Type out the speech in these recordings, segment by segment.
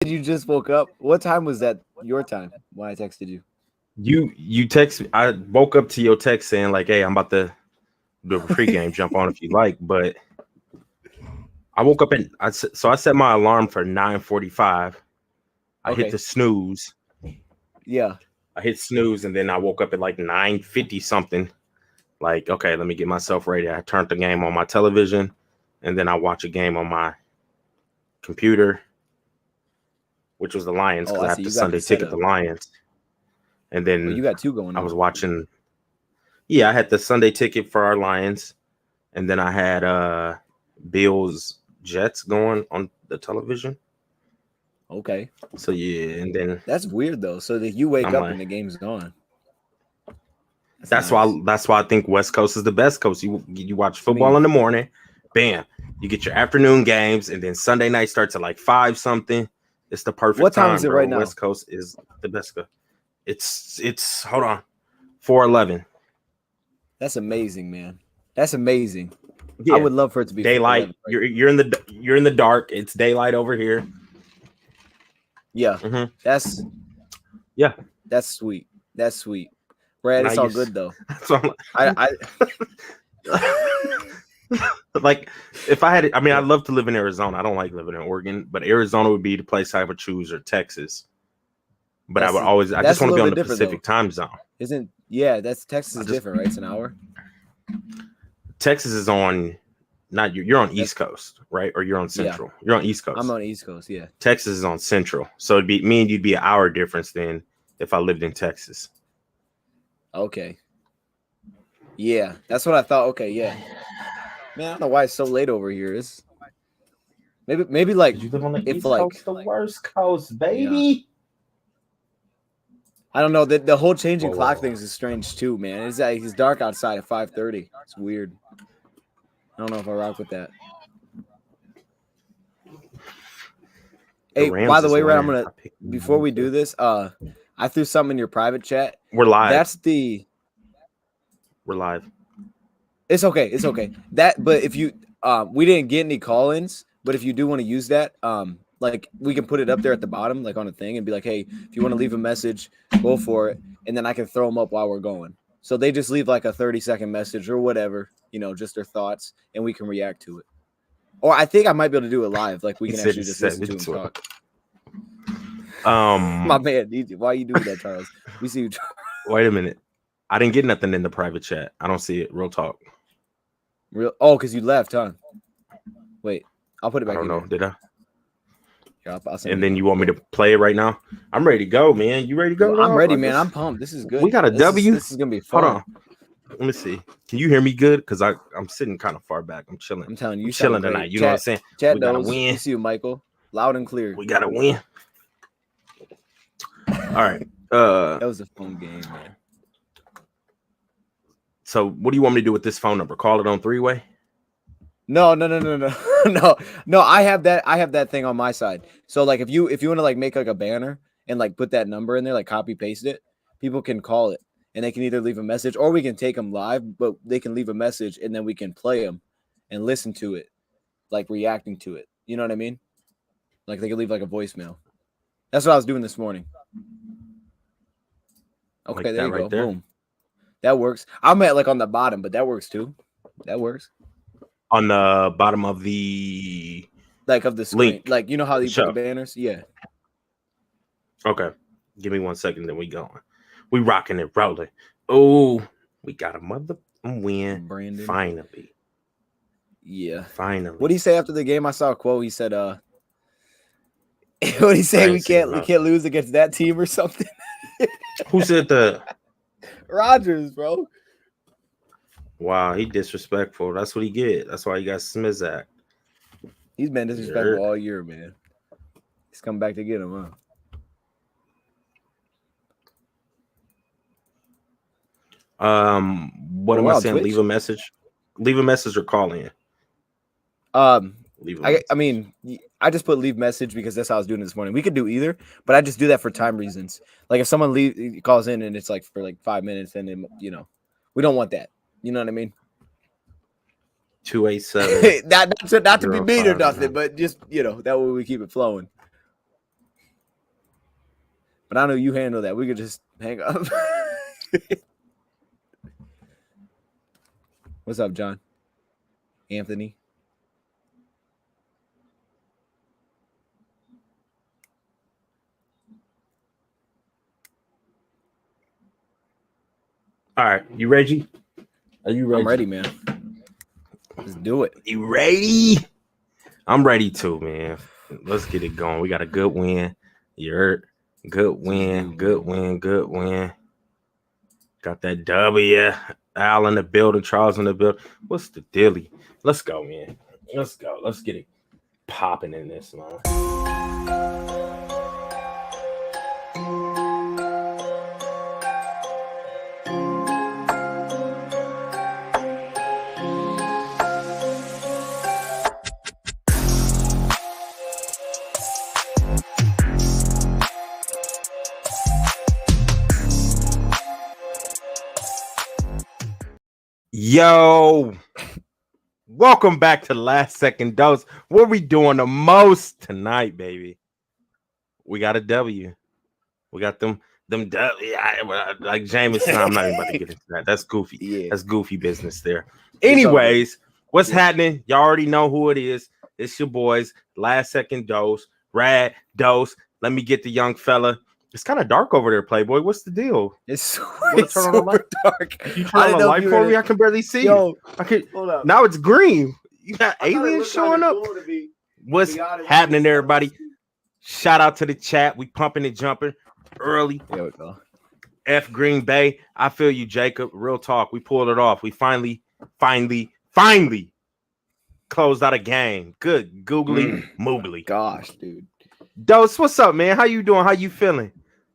You just woke up. What time was that? Your time when I texted you? You text me. I woke up to your text saying like, "Hey, I'm about to do a pregame. Jump on if you like." But I woke up and I set my alarm for 9:45. I hit the snooze. Yeah. I hit snooze and then I woke up at like 9:50 something. Like, okay, let me get myself ready. I turned the game on my television and then I watch a game on my computer, which was the Lions because I have the Sunday ticket, the Lions. And then you got two going on. I was watching. Yeah, I had the Sunday ticket for our Lions. And then I had Bills Jets going on the television. Okay. So yeah, and then that's weird though. So that you wake up and the game's gone. That's nice. why I think West Coast is the best coast. You watch football in the morning, bam. You get your afternoon games, and then Sunday night starts at like 5 something. It's the perfect what time is it bro. Right now? West Coast is the best. It's hold on, 4:11. That's amazing, man. That's amazing. Yeah. I would love for it to be daylight. You're in the dark. It's daylight over here. Yeah, that's sweet. That's sweet. Brad, it's all good though. I like if I had it, I mean, I'd love to live in Arizona. I don't like living in Oregon, but Arizona would be the place I would choose, or Texas. But I just want to be on the Pacific time zone. That's Texas is different, right? It's an hour. Texas is on, not you're on East Coast, right? Or you're on Central. Yeah. You're on East Coast. I'm on East Coast, yeah. Texas is on Central. So it'd be me and you'd be an hour difference then if I lived in Texas. Okay. Yeah, that's what I thought. Okay, yeah. Man, I don't know why it's so late over here. It's maybe like you live on the East Coast, the worst coast, baby. Yeah. I don't know. The whole changing clock things is strange too, man. It's dark outside at 5:30. It's weird. I don't know if I rock with that. Hey, by the way, Rad, I'm gonna before we do this, I threw something in your private chat. We're live. We're live. It's okay. It's okay. But if you we didn't get any call-ins, but if you do want to use that, like we can put it up there at the bottom, like on a thing, and be like, hey, if you want to leave a message, go for it, and then I can throw them up while we're going. So they just leave like a 30-second message or whatever, just their thoughts, and we can react to it. Or I think I might be able to do it live, like we can actually just listen to him talk. My man, why you doing that, Charles? We see you. Wait a minute. I didn't get nothing in the private chat. I don't see it. Real talk. Oh, because you left, huh? Wait, I'll put it back. I don't know. Did I? Yeah, and then you want me to play it right now? I'm ready to go, man. You ready to go? I'm ready, man. I'm pumped. This is good. We got a W. This is gonna be fun. Hold on. Let me see. Can you hear me good? Because I'm sitting kind of far back. I'm chilling. I'm telling you, I'm chilling tonight. You know what I'm saying? Chat we gotta knows. win. We see you, Michael. Loud and clear. We gotta win. All right. That was a fun game, man. So what do you want me to do with this phone number? Call it on 3-way? No. No. I have that thing on my side. So like if you want to like make like a banner and like put that number in there, like copy paste it, people can call it and they can either leave a message or we can take them live, but they can leave a message and then we can play them and listen to it, like reacting to it. You know what I mean? Like they could leave like a voicemail. That's what I was doing this morning. Okay, like there you go. There. Boom. That works. I'm at like on the bottom, but that works too. That works. On the bottom of the of the screen. Link. Like you know how you put the banners? Yeah. Okay. Give me 1 second, then we going. We rocking it, rolling. Oh, we got a mother win. Brandon. Finally. Yeah. Finally. What did he say after the game? I saw a quote. He said, what did he say? We can't lose against that team or something. Who said that? Rodgers, bro. Wow, he disrespectful. That's what he get. That's why he got Smith's act. He's been disrespectful all year, man. He's come back to get him, huh? What am I saying? Twitch? Leave a message or call in. I mean, I just put leave message because that's how I was doing it this morning. We could do either, but I just do that for time reasons. Like if someone calls in and it's like for like 5 minutes, and then we don't want that. You know what I mean? 287. not to be mean or nothing, but just that way we keep it flowing. But I know you handle that. We could just hang up. What's up, John? Anthony? All right, you ready? Are you ready? I'm ready, man. Let's do it. You ready? I'm ready too, man. Let's get it going. We got a good win. You heard? Good win. Got that W. Al in the building, Charles in the building. What's the dilly? Let's go, man. Let's go. Let's get it popping in this, man. Yo, welcome back to Last Second Dose. What we doing the most tonight, baby? We got a W. We got them W. Like Jameson. I'm not even about to get into that. That's goofy. Yeah. That's goofy business there. Anyways, what's happening? Y'all already know who it is. It's your boys, Last Second Dose, Rad, Dose. Let me get the young fella. It's kind of dark over there, Playboy. What's the deal? It's super dark. You turn on the light for me? I can barely see you. I can. Hold up. Now it's green. You got aliens showing up. What's happening, everybody? Shout out to the chat. We pumping and jumping early. There we go. F Green Bay. I feel you, Jacob. Real talk. We pulled it off. We finally closed out a game. Good. Googly moogly. Gosh, dude. Dose, what's up, man? How you doing? How you feeling?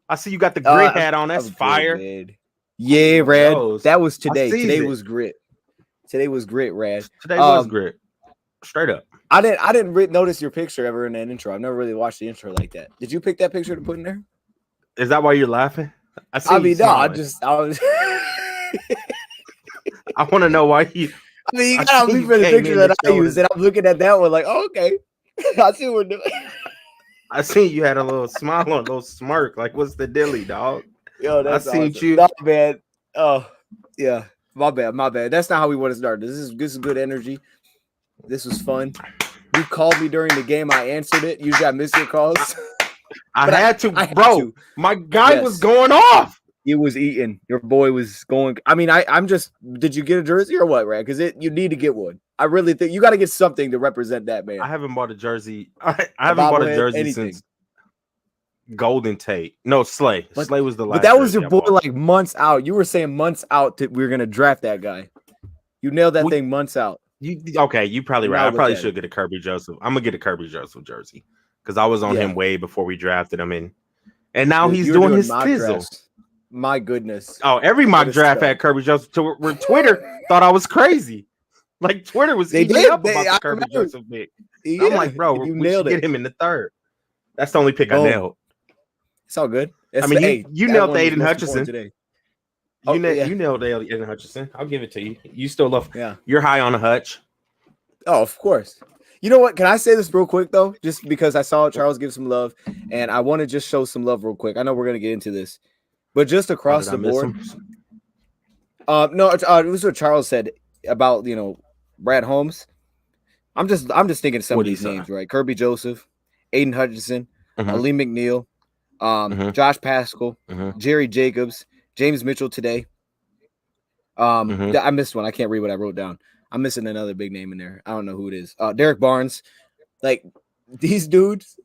I see you got the grit hat on. That's fire. Good, yeah, Rad. That was today. Today it. was grit. Today was grit, Rad. Today was grit. Straight up. I didn't notice your picture ever in that intro. I've never really watched the intro like that. Did you pick that picture to put in there? Is that why you're laughing? I mean, no. I was. I want to know why you. I mean, you gotta leave for the picture that I used, and I'm looking at that one like, oh, okay. I see what we're doing. I seen you had a little smile on, a little smirk. Like, what's the dilly, dog? Yo, that's I seen awesome. you. Not bad. Oh, yeah. My bad. That's not how we want to start. This is good energy. This was fun. You called me during the game. I answered it. Usually I miss your calls. I had to. My guy was going off. He was eating. Your boy was going. I mean, I'm just. Did you get a jersey or what, Rad? Because you need to get one. I really think you got to get something to represent that man. I haven't bought a jersey. I haven't bought a jersey since Golden Tate. No, Slay. Slay was the last. But that was your boy like months out. You were saying months out that we were gonna draft that guy. You nailed that thing months out. You probably right. I probably should get a Kirby Joseph. I'm gonna get a Kirby Joseph jersey because I was on him way before we drafted him, and now he's doing his fizzle. My goodness. Oh, every mock draft had Kirby Joseph. Where Twitter thought I was crazy. Like Twitter was eating up about the Kirby Joseph pick. Yeah, I'm like, bro, we should get him in the third. That's the only pick I nailed. It's all good. I mean, you nailed the Aiden Hutchinson today. You nailed the Aiden Hutchinson. I'll give it to you. You still love. Yeah, you're high on a Hutch. Oh, of course. You know what? Can I say this real quick though? Just because I saw Charles give some love, and I want to just show some love real quick. I know we're gonna get into this, but just across the board. No, it was what Charles said about Brad Holmes. I'm just thinking of some of these names, right? Kirby Joseph, Aiden Hutchinson, Ali McNeil, Josh Pascal, Jerry Jacobs, James Mitchell today. I missed one. I can't read what I wrote down. I'm missing another big name in there. I don't know who it is. Derek Barnes. Like these dudes,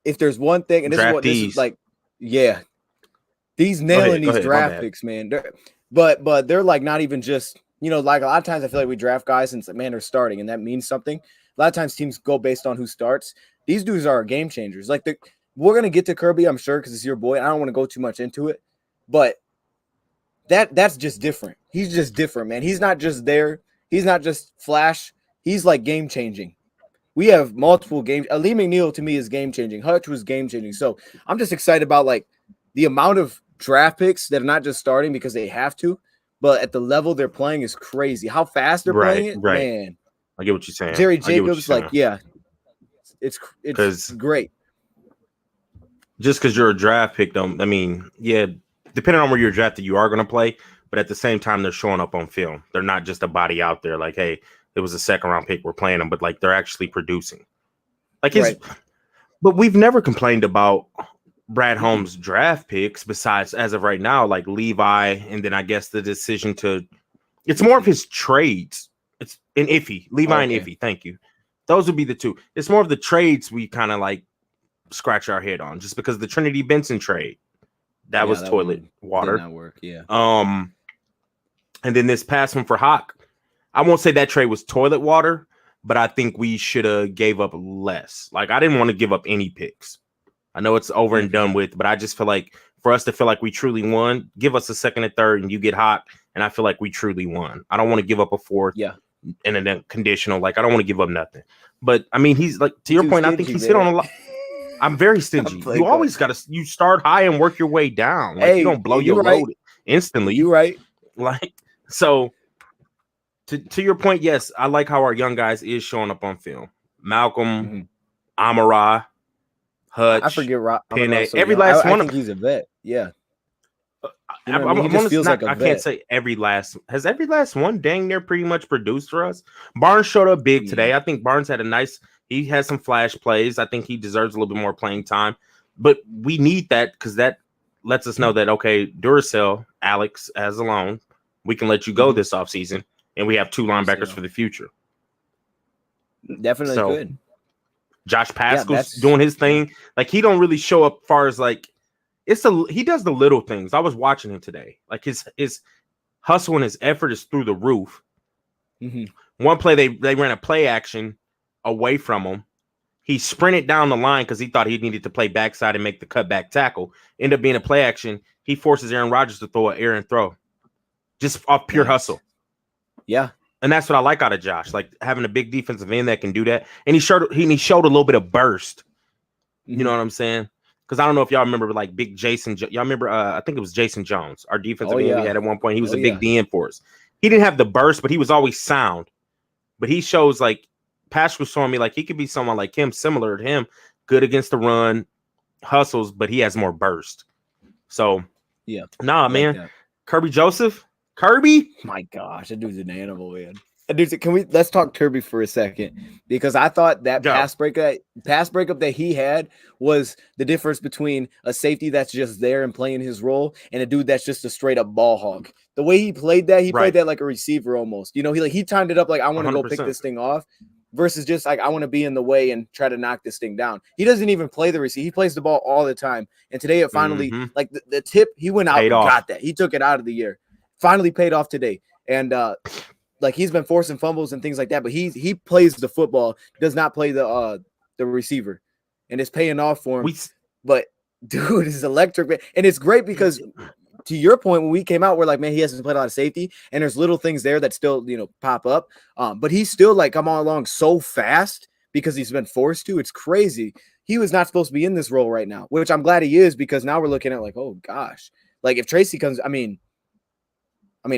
if there's one thing, and this is like, yeah, these nailing these draft picks, man. But they're like not even just. Like a lot of times I feel like we draft guys and man, they're starting, and that means something. A lot of times teams go based on who starts. These dudes are game changers. Like we're gonna get to Kirby, I'm sure, because it's your boy. I don't want to go too much into it, but that's just different. He's just different, man. He's not just there. He's not just flash. He's like game changing. We have multiple games. Ali McNeil to me is game changing. Hutch was game changing. So I'm just excited about like the amount of draft picks that are not just starting because they have to. But at the level they're playing is crazy. How fast they're playing it, man. I get what you're saying. Jerry Jacobs, it's great. just because you're a draft pick, don't I mean, yeah, depending on where you're drafted, you are going to play, but at the same time, they're showing up on film. They're not just a body out there like, hey, it was a second round pick, we're playing them, but like they're actually producing. Like his, Right. but we've never complained about Brad Holmes' draft picks besides as of right now, like Levi, and then I guess the decision to. It's more of his trades. It's an Iffy, Levi and Iffy. Thank you. Those would be the two. It's more of the trades we kind of like scratch our head on, just because the Trinity Benson trade that was toilet water. Did not work. Yeah. And then this past one for Hawk, I won't say that trade was toilet water, but I think we should have gave up less. Like I didn't want to give up any picks. I know it's over and done with, but I just feel like for us to feel like we truly won, give us a second and third, and you get Hawk, and I feel like we truly won. I don't want to give up a fourth. Yeah. And then conditional, like I don't want to give up nothing. But I mean, he's like to your point. I think he's hit on a lot. I'm very stingy. You always got to you start high and work your way down. Like you don't blow your load instantly. You're right. Like so. To your point, yes, I like how our young guys is showing up on film. Malcolm, Amara, Hutch, I forget Penne. Every last one. I think he's a vet. Yeah. I can't say every last. Has every last one dang near pretty much produced for us? Barnes showed up big today. I think Barnes had he had some flash plays. I think he deserves a little bit more playing time. But we need that because that lets us know that, okay, Duracell, Alex, as a loan, we can let you go this offseason. And we have two linebackers for the future. Definitely good. Josh Pascal's doing his thing. Like he don't really show up far as like he does the little things. I was watching him today. Like his hustle and his effort is through the roof. One play they ran a play action away from him. He sprinted down the line because he thought he needed to play backside and make the cutback tackle. End up being a play action. He forces Aaron Rodgers to throw an air and throw. Just off pure hustle. Yeah. And that's what I like out of Josh, like having a big defensive end that can do that. And he showed a little bit of burst. You know what I'm saying? Because I don't know if y'all remember like big Jason. Y'all remember, I think it was Jason Jones, our defensive end we had at one point. He was a big DN for us. He didn't have the burst, but he was always sound. But he shows like Pash was showing me like he could be someone like him, similar to him, good against the run, hustles, but he has more burst. So, man. Kirby Joseph. Kirby, my gosh, that dude's an animal, man. Let's talk Kirby for a second, because I thought that pass breakup that he had was the difference between a safety that's just there and playing his role and a dude that's just a straight up ball hog. The way he played that, played that like a receiver almost. You know, he timed it up like I want to go pick this thing off versus just like I want to be in the way and try to knock this thing down. He doesn't even play the receiver. He plays the ball all the time. And today it finally like the tip, he went out and got that. He took it out of the air. Finally paid off today. And like he's been forcing fumbles and things like that, but he plays the football, does not play the receiver, and it's paying off for him. But dude, is electric, and it's great because to your point, when we came out, we're like, man, he hasn't played a lot of safety, and there's little things there that still pop up. But he's still like come on along so fast because he's been forced to. It's crazy. He was not supposed to be in this role right now, which I'm glad he is, because now we're looking at like, oh gosh, like if Tracy comes, I mean,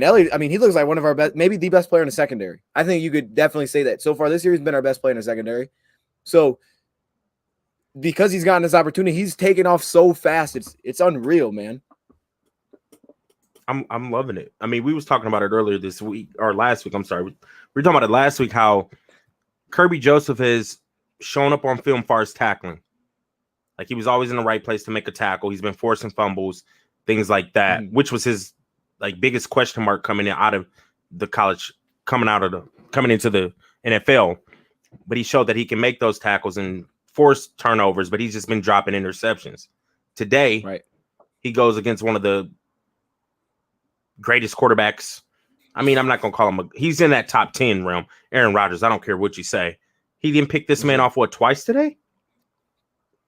Elliott, he looks like one of our best, maybe the best player in the secondary. I think you could definitely say that. So far this year, he's been our best player in the secondary. So because he's gotten this opportunity, he's taken off so fast. It's unreal, man. I'm loving it. I mean, we was talking about it earlier this week or last week. I'm sorry. We were talking about it last week, how Kirby Joseph has shown up on film far as tackling. Like he was always in the right place to make a tackle. He's been forcing fumbles, things like that, which was his like biggest question mark coming out of the college, coming into the NFL. But he showed that he can make those tackles and force turnovers, but he's just been dropping interceptions. Today, he goes against one of the greatest quarterbacks. I mean, I'm not going to call him he's in that top 10 realm. Aaron Rodgers, I don't care what you say. He didn't pick this man off, twice today?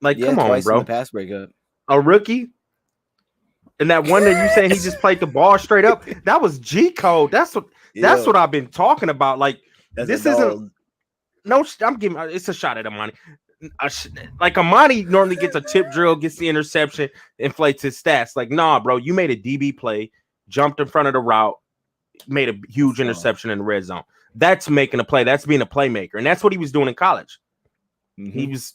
Like, come on, bro. In the pass breakup. A rookie? And that one that you saying he just played the ball straight up, that was G code. That's what I've been talking about. Like, this isn't I'm giving it's a shot at Amani. Like Amani normally gets a tip drill, gets the interception, inflates his stats. Like, nah, bro, you made a DB play, jumped in front of the route, made a huge interception in the red zone. That's making a play. That's being a playmaker. And that's what he was doing in college. He was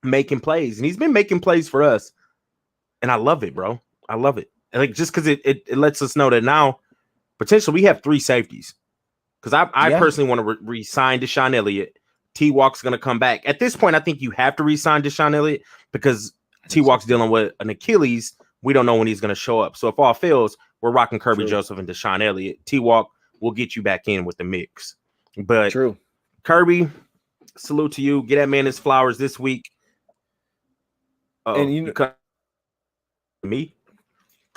making plays, and he's been making plays for us. And I love it, bro. I love it. And like just because it lets us know that now potentially we have 3 safeties. Because I personally want to re-sign Deshaun Elliott. T-Walk's going to come back. At this point, I think you have to re-sign Deshaun Elliott because T-Walk's dealing with an Achilles. We don't know when he's going to show up. So if all fails, we're rocking Kirby Joseph and Deshaun Elliott. T-Walk will get you back in with the mix. But Kirby, salute to you. Get that man his flowers this week. And you me?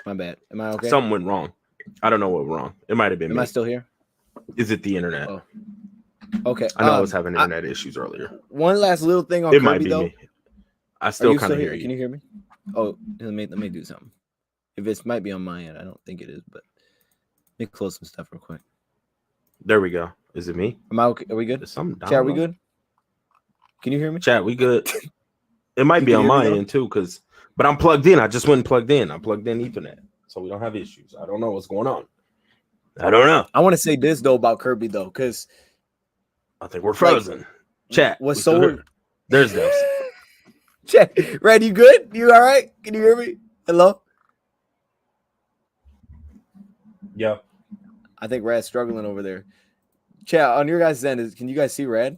My bad. Am I okay? Something went wrong. I don't know what went wrong. It might have been me. Am I still here? Is it the internet? Oh. Okay. I know I was having internet issues earlier. One last little thing on it Kirby, might be though. Me. I still kind of hear you. Can you hear me? Oh, let me do something. If it might be on my end, I don't think it is, but let me close some stuff real quick. There we go. Is it me? Am I okay? Are we good? Chat, are we good? Can you hear me? Chat, we good. It might be on my end too, but I'm plugged in. I just went plugged in. I'm plugged in Ethernet, so we don't have issues. I don't know what's going on. I don't know. I want to say this though about Kirby though, because I think we're frozen. Chat. What's so? There's those. Chat. Rad, you good? You all right? Can you hear me? Hello? Yeah. I think Rad's struggling over there. Chat, on your guys' end, can you guys see Rad?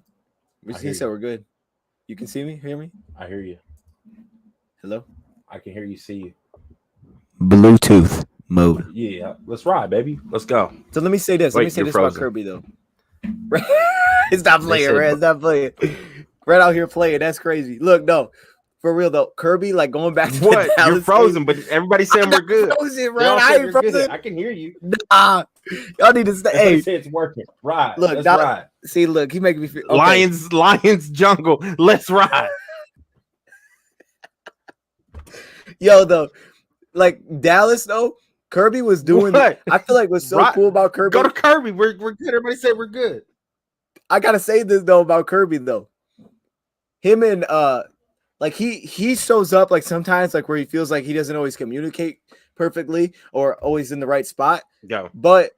He said we're good. You can see me? Hear me? I hear you. Hello? I can hear you, see you. Bluetooth mode. Yeah. Let's ride, baby. Let's go. So let me say this. Let me say this about Kirby, though. Stop playing, Rad. Stop playing. Rad out here playing. That's crazy. Look, no. For real though, Kirby, like going back to what? You're frozen, but everybody's saying we're good. Frozen, right? I ain't frozen. Good. I can hear you. Nah, y'all need to stay. Hey, say it's working. Ride. Look, let's ride. See, look, he making me feel. Okay. Lions, jungle. Let's ride. Yo, though, like Dallas, though, Kirby was doing. I feel like what's so cool about Kirby. Go to Kirby. We're good. Everybody said we're good. I gotta say this though about Kirby though. Him and like he shows up like sometimes like where he feels like he doesn't always communicate perfectly or always in the right spot. Go. But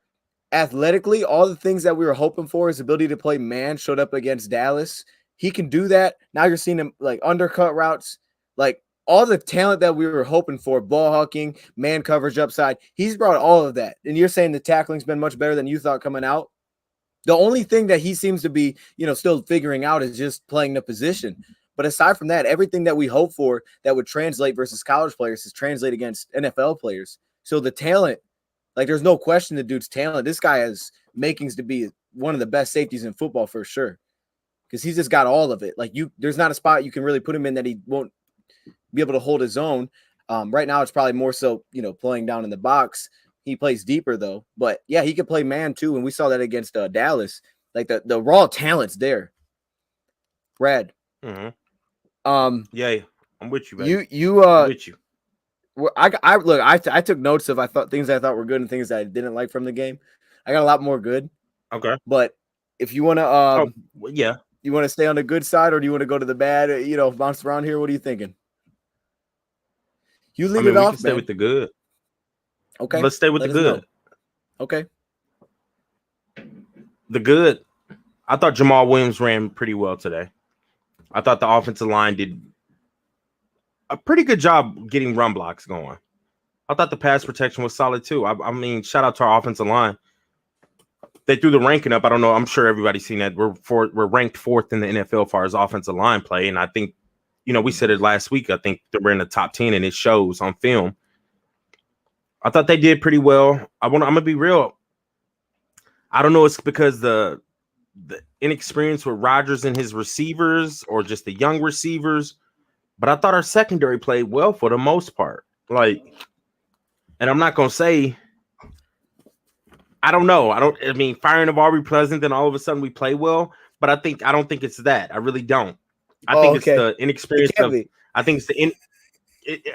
athletically, all the things that we were hoping for, his ability to play man showed up against Dallas. He can do that. Now you're seeing him like undercut routes, like all the talent that we were hoping for, ball hawking, man coverage upside. He's brought all of that. And you're saying the tackling's been much better than you thought coming out. The only thing that he seems to be, still figuring out is just playing the position. But aside from that, everything that we hope for that would translate versus college players is translate against NFL players. So the talent, like there's no question the dude's talent. This guy has makings to be one of the best safeties in football for sure. Because he's just got all of it. Like there's not a spot you can really put him in that he won't be able to hold his own. Right now it's probably more so, playing down in the box. He plays deeper though. But yeah, he could play man too. And we saw that against Dallas. Like the raw talent's there. Rad. Mm-hmm. Yeah, I'm with you, baby. I'm with you. I took notes of things I thought were good and things that I didn't like from the game. I got a lot more good. Okay. But if you want to yeah. You want to stay on the good side or do you want to go to the bad, bounce around here? What are you thinking? You leave it off, we can stay with the good. Okay. Let's stay with the good. Know. Okay. The good. I thought Jamal Williams ran pretty well today. I thought the offensive line did a pretty good job getting run blocks going. I thought the pass protection was solid too. I mean, shout out to our offensive line. They threw the ranking up. I don't know. I'm sure everybody's seen that. We're ranked 4th in the NFL as far as offensive line play. And I think, we said it last week. I think that we're in the top 10 and it shows on film. I thought they did pretty well. I'm going to be real. I don't know. It's because the inexperience with Rodgers and his receivers or just the young receivers. But I thought our secondary played well for the most part. And I'm not going to say, I don't know. Firing of Aubrey Pleasant, then all of a sudden we play well. But I don't think it's that. I really don't. I think it's the inexperience of, I think it's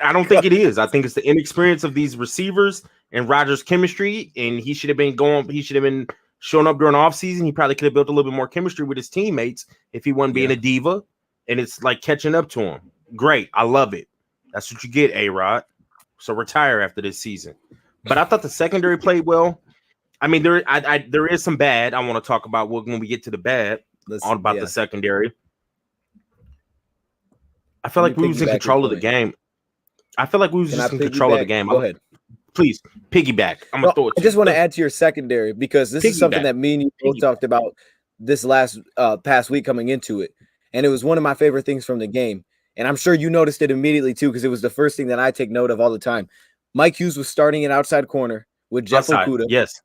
I don't think it is. I think it's the inexperience of these receivers and Rodgers' chemistry. And he should have been showing up during off season. He probably could have built a little bit more chemistry with his teammates if he wasn't being a diva. And it's like catching up to him. Great. I love it. That's what you get, A-Rod. So retire after this season. But I thought the secondary played well. There is some bad I want to talk about when we get to the bad the secondary. I feel like we was in control of the game. I feel like we was Can just I in control of the piggyback? game. Go ahead. Please piggyback. I'm No, gonna throw it I to just you. want to add to your secondary because this is something Piggyback. that me and you both talked about this last past week coming into it. And it was one of my favorite things from the game. And I'm sure you noticed it immediately too, because it was the first thing that I take note of all the time. Mike Hughes was starting an outside corner with Jeff Outside. Okudah. Yes.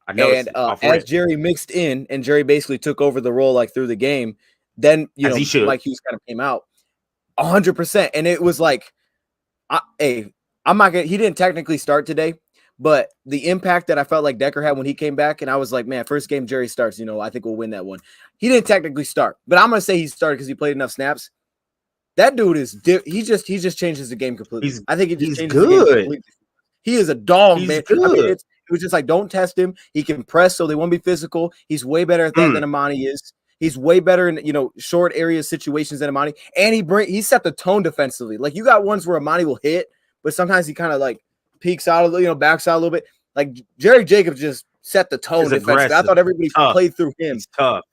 I noticed And it off as Rant. Jerry mixed in and Jerry basically took over the role like through the game, then As he should. Mike Hughes kind of came out 100%. And it was like, I'm not gonna, he didn't technically start today, but the impact that I felt like Decker had when he came back, and I was like, man, first game Jerry starts, I think we'll win that one. He didn't technically start, but I'm gonna say he started because he played enough snaps. That dude is he just changes the game completely. I think he just changes the game completely. He is a dog, He's man. good. I mean, it was just like, don't test him. He can press, so they won't be physical. He's way better at that than Amani is. He's way better in short area situations than Amani, and he set the tone defensively. Like you got ones where Amani will hit, but sometimes he kind of like peeks out a little, backs out a little bit. Like Jerry Jacobs just set the tone defensively. I thought everybody played through him. He's tough.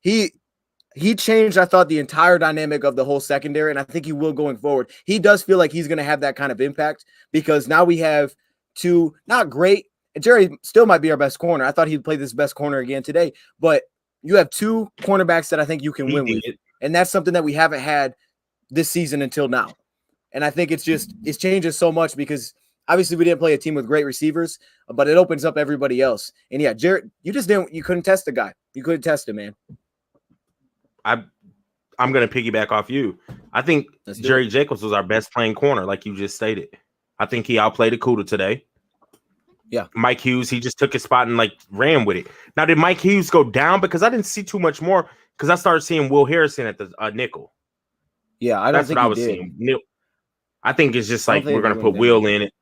He changed, I thought, the entire dynamic of the whole secondary, and I think he will going forward. He does feel like he's going to have that kind of impact because now we have two not great. And Jerry still might be our best corner. I thought he'd play this best corner again today, but you have two cornerbacks that I think you can win with, and that's something that we haven't had this season until now. And I think it changes so much because obviously we didn't play a team with great receivers, but it opens up everybody else. And yeah, Jared, you couldn't test the guy. You couldn't test him, man. I'm going to piggyback off you. I think Jerry Jacobs was our best playing corner, like you just stated. I think he outplayed Okudah today. Yeah. Mike Hughes, he just took his spot and ran with it. Now, did Mike Hughes go down? Because I didn't see too much more because I started seeing Will Harrison at the nickel. Yeah, that's what I was seeing. I think it's just like we're going to put Will in it,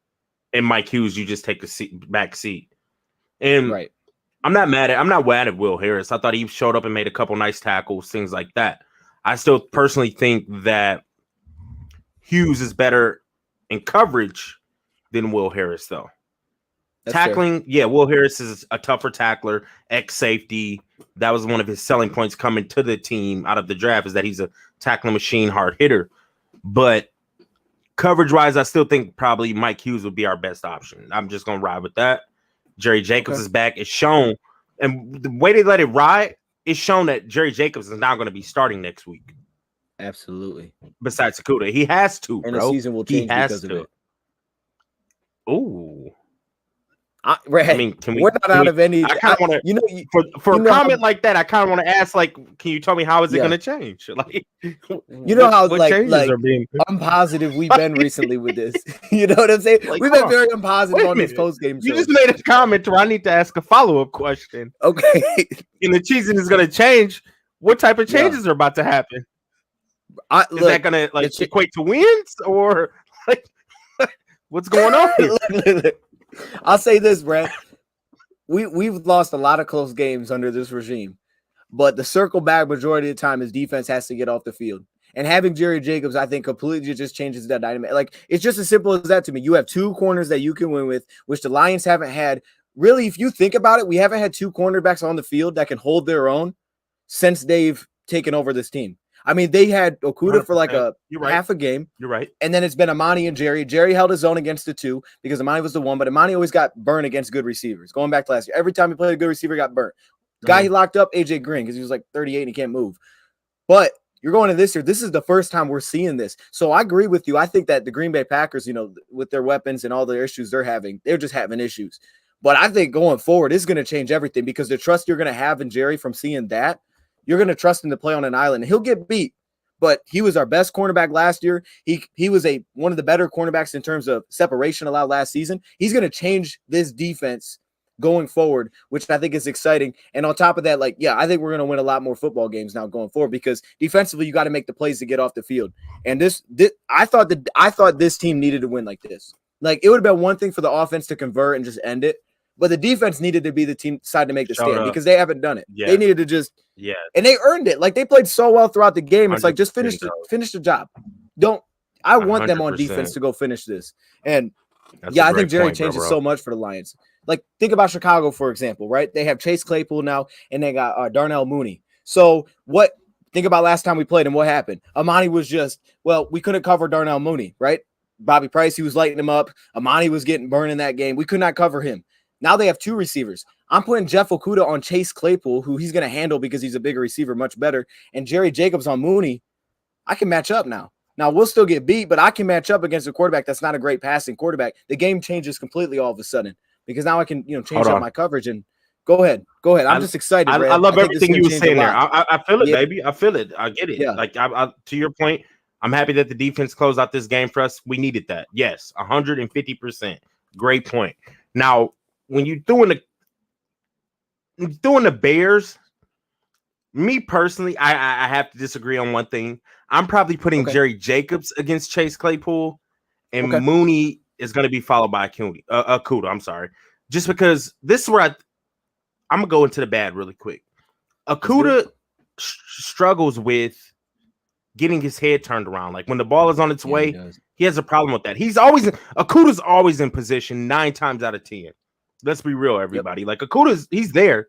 and Mike Hughes, you just take the back seat. And right. I'm not mad at Will Harris. I thought he showed up and made a couple nice tackles, things like that. I still personally think that Hughes is better in coverage than Will Harris, though. That's tackling, fair. Yeah, Will Harris is a tougher tackler, ex-safety. That was one of his selling points coming to the team out of the draft is that he's a tackling machine, hard hitter. But coverage-wise, I still think probably Mike Hughes would be our best option. I'm just going to ride with that. Jerry Jacobs is back. It's shown. And the way they let it ride, it's shown that Jerry Jacobs is now going to be starting next week. Absolutely. Besides Okudah. He has to, and bro. The season will change because of it. Ooh. Right. I mean, we're not out of any. I kind of want to, for a comment like that, I kind of want to ask, can you tell me how is it going to change? How unpositive we've been recently with this. You know what I'm saying? We've been very unpositive on these post game shows. You just made a comment where I need to ask a follow up question. Okay. And the season is going to change. What type of changes are about to happen? Is that going to equate to wins or what's going on here? I'll say this, Brad. We've lost a lot of close games under this regime, but the circle back majority of the time his defense has to get off the field. And having Jerry Jacobs, I think, completely just changes that dynamic. It's just as simple as that to me. You have two corners that you can win with, which the Lions haven't had. Really, if you think about it, we haven't had two cornerbacks on the field that can hold their own since they've taken over this team. I mean, they had Okudah for half a game. You're right. And then it's been Amani and Jerry. Jerry held his own against the two because Amani was the one, but Amani always got burned against good receivers. Going back to last year, every time he played a good receiver, he got burnt. Guy he locked up, AJ Green, because he was 38 and he can't move. But you're going to this year. This is the first time we're seeing this. So I agree with you. I think that the Green Bay Packers, with their weapons and all the issues they're having, they're just having issues. But I think going forward is going to change everything because the trust you're going to have in Jerry from seeing that, you're going to trust him to play on an island. He'll get beat. But he was our best cornerback last year. He was one of the better cornerbacks in terms of separation allowed last season. He's going to change this defense going forward, which I think is exciting. And on top of that, I think we're going to win a lot more football games now going forward because defensively you got to make the plays to get off the field. And I thought this team needed to win like this. It would have been one thing for the offense to convert and just end it. But the defense needed to be the team decide to make the stand because they haven't done it. Yeah. They needed to just and they earned it. They played so well throughout the game. It's just finish the job. I want 100%. Them on defense to go finish this. And I think Jerry changes so much for the Lions. Think about Chicago, for example, right? They have Chase Claypool now and they got Darnell Mooney. So think about last time we played and what happened? Amani was we couldn't cover Darnell Mooney, right? Bobby Price, he was lighting him up. Amani was getting burned in that game. We could not cover him. Now they have 2 receivers. I'm putting Jeff Okudah on Chase Claypool, who he's going to handle because he's a bigger receiver, much better. And Jerry Jacobs on Mooney. I can match up now. Now, we'll still get beat, but I can match up against a quarterback that's not a great passing quarterback. The game changes completely all of a sudden because now I can, change up my coverage and go ahead. I'm just excited. I love everything you were saying there. I feel it, baby. I feel it. I get it. Yeah. Like, to your point, I'm happy that the defense closed out this game for us. We needed that. Yes, 150%. Great point. Now, when you're doing the Bears, me personally, I have to disagree on one thing. I'm probably putting Jerry Jacobs against Chase Claypool, and Mooney is going to be followed by Okudah. I'm sorry. Just because this is where I'm going to go into the bad really quick. Okudah struggles with getting his head turned around. Like when the ball is on its way, he has a problem with that. Okudah's always in position 9 times out of 10. Let's be real, everybody. Like he's there.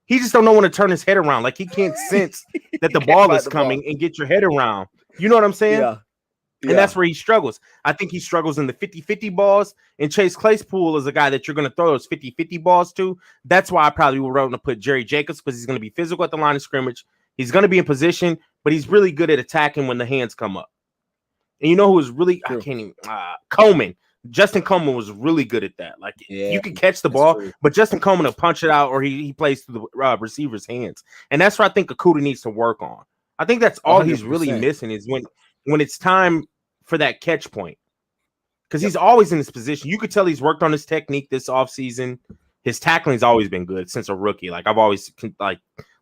He just don't know when to turn his head around. Like he can't sense that the ball is coming and get your head around. You know what I'm saying? Yeah. And that's where he struggles. I think he struggles in the 50-50 balls. And Chase Claypool is a guy that you're going to throw those 50-50 balls to. That's why I probably would want to put Jerry Jacobs because he's going to be physical at the line of scrimmage. He's going to be in position, but he's really good at attacking when the hands come up. And you know who was really – I can't even Coleman. Justin Coleman was really good at that. Like you can catch the ball, but Justin Coleman will punch it out or he plays through the receiver's hands. And that's what I think Okudah needs to work on. I think that's all 100%. He's really missing is when it's time for that catch point. Because he's always in this position. You could tell he's worked on his technique this offseason. His tackling's always been good since a rookie. Like I've always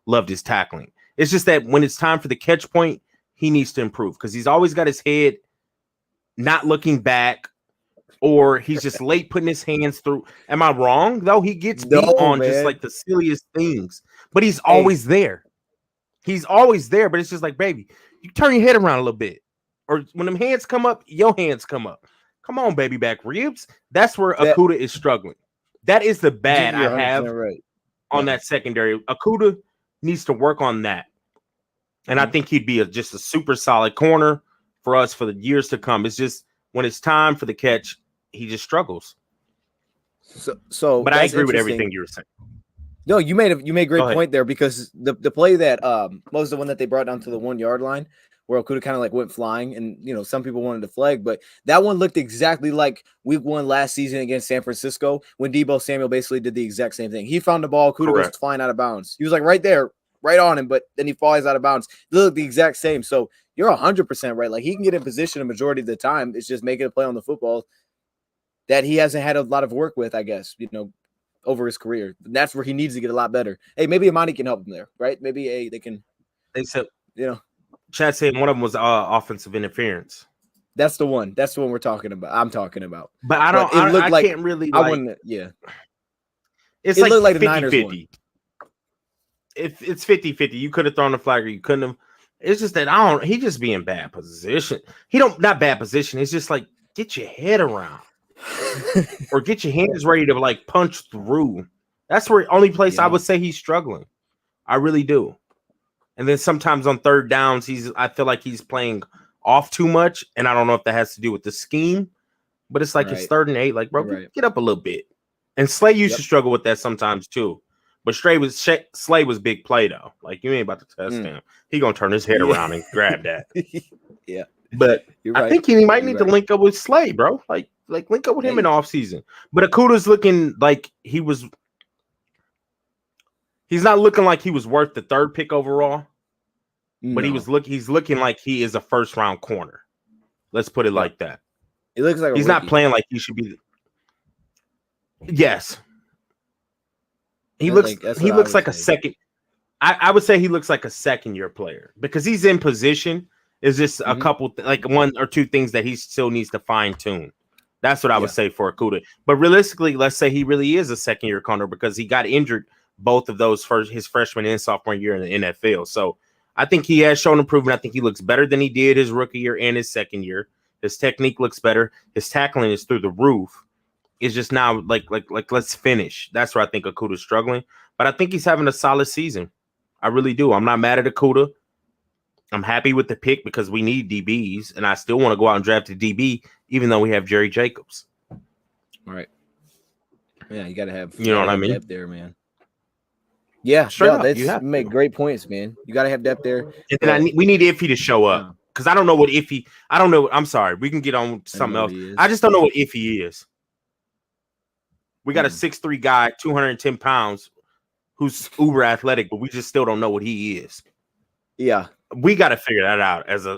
loved his tackling. It's just that when it's time for the catch point, he needs to improve because he's always got his head not looking back. Or he's just late putting his hands through. Am I wrong? Though he gets beat on just like the silliest things, but he's always there. He's always there, but it's just like, baby, you turn your head around a little bit. Or when them hands come up, your hands come up. Come on, baby back ribs. That's where Okudah is struggling. That is the bad I have on that secondary. Okudah needs to work on that. And I think he'd be just a super solid corner for us for the years to come. It's just when it's time for the catch, he just struggles. So but I agree with everything you were saying. No, you made a great point there because the play that was the one that they brought down to the 1 yard line where Okudah kind of like went flying and some people wanted to flag, but that one looked exactly like week 1 last season against San Francisco when Deebo Samuel basically did the exact same thing. He found the ball, Okudah goes flying out of bounds. He was like right there, right on him, but then he flies out of bounds. They look the exact same. So you're 100% right. Like he can get in position a majority of the time. It's just making a play on the football that he hasn't had a lot of work with, I guess, over his career. And that's where he needs to get a lot better. Hey, maybe Amani can help him there, right? Maybe they can. They said, Chad said one of them was offensive interference. That's the one. That's the one we're talking about. I'm talking about. But I can't really. I wouldn't. Yeah. It's like 50-50. If it's 50-50, you could have thrown the flag or you couldn't have. It's just that he just be in bad position. Not bad position. It's just like get your head around or get your hands ready to like punch through. That's where only place I would say he's struggling. I really do. And then sometimes on third downs, I feel like he's playing off too much. And I don't know if that has to do with the scheme, but it's like it's 3rd and 8. Like, bro, get up a little bit. And Slay used to struggle with that sometimes too. But Slay was big play though. Like you ain't about to test him. He gonna turn his head around and grab that. Yeah. But I think he might need to link up with Slay, bro. Like link up with him in the offseason. But Okudah's looking like he's not looking like he was worth the 3rd pick overall. No. But he's looking like he is a 1st round corner. Let's put it like that. It looks like he's not playing like he should be. Yes. He looks like a second. I would say he looks like a 2nd-year player because he's in position. Is just a couple like 1 or 2 things that he still needs to fine tune. That's what I would say for Okudah. But realistically, let's say he really is a 2nd-year corner because he got injured both of those his freshman and sophomore year in the NFL. So I think he has shown improvement. I think he looks better than he did his rookie year and his 2nd year. His technique looks better. His tackling is through the roof. It's just now like let's finish. That's where I think Okudah's struggling. But I think he's having a solid season. I really do. I'm not mad at Okudah. I'm happy with the pick because we need DBs, and I still want to go out and draft a DB, even though we have Jerry Jacobs. All right. Yeah, you got to have. You know what I mean? Depth there, man. Yeah, Straight up, that's you have you make to. great points, man. You got to have depth there. And then we need Iffy to show up because I don't know what Iffy. I don't know. I'm sorry. We can get on something else. I just don't know what Iffy is. We got a 6'3" guy, 210 pounds, who's uber athletic, but we just still don't know what he is. Yeah, we got to figure that out as a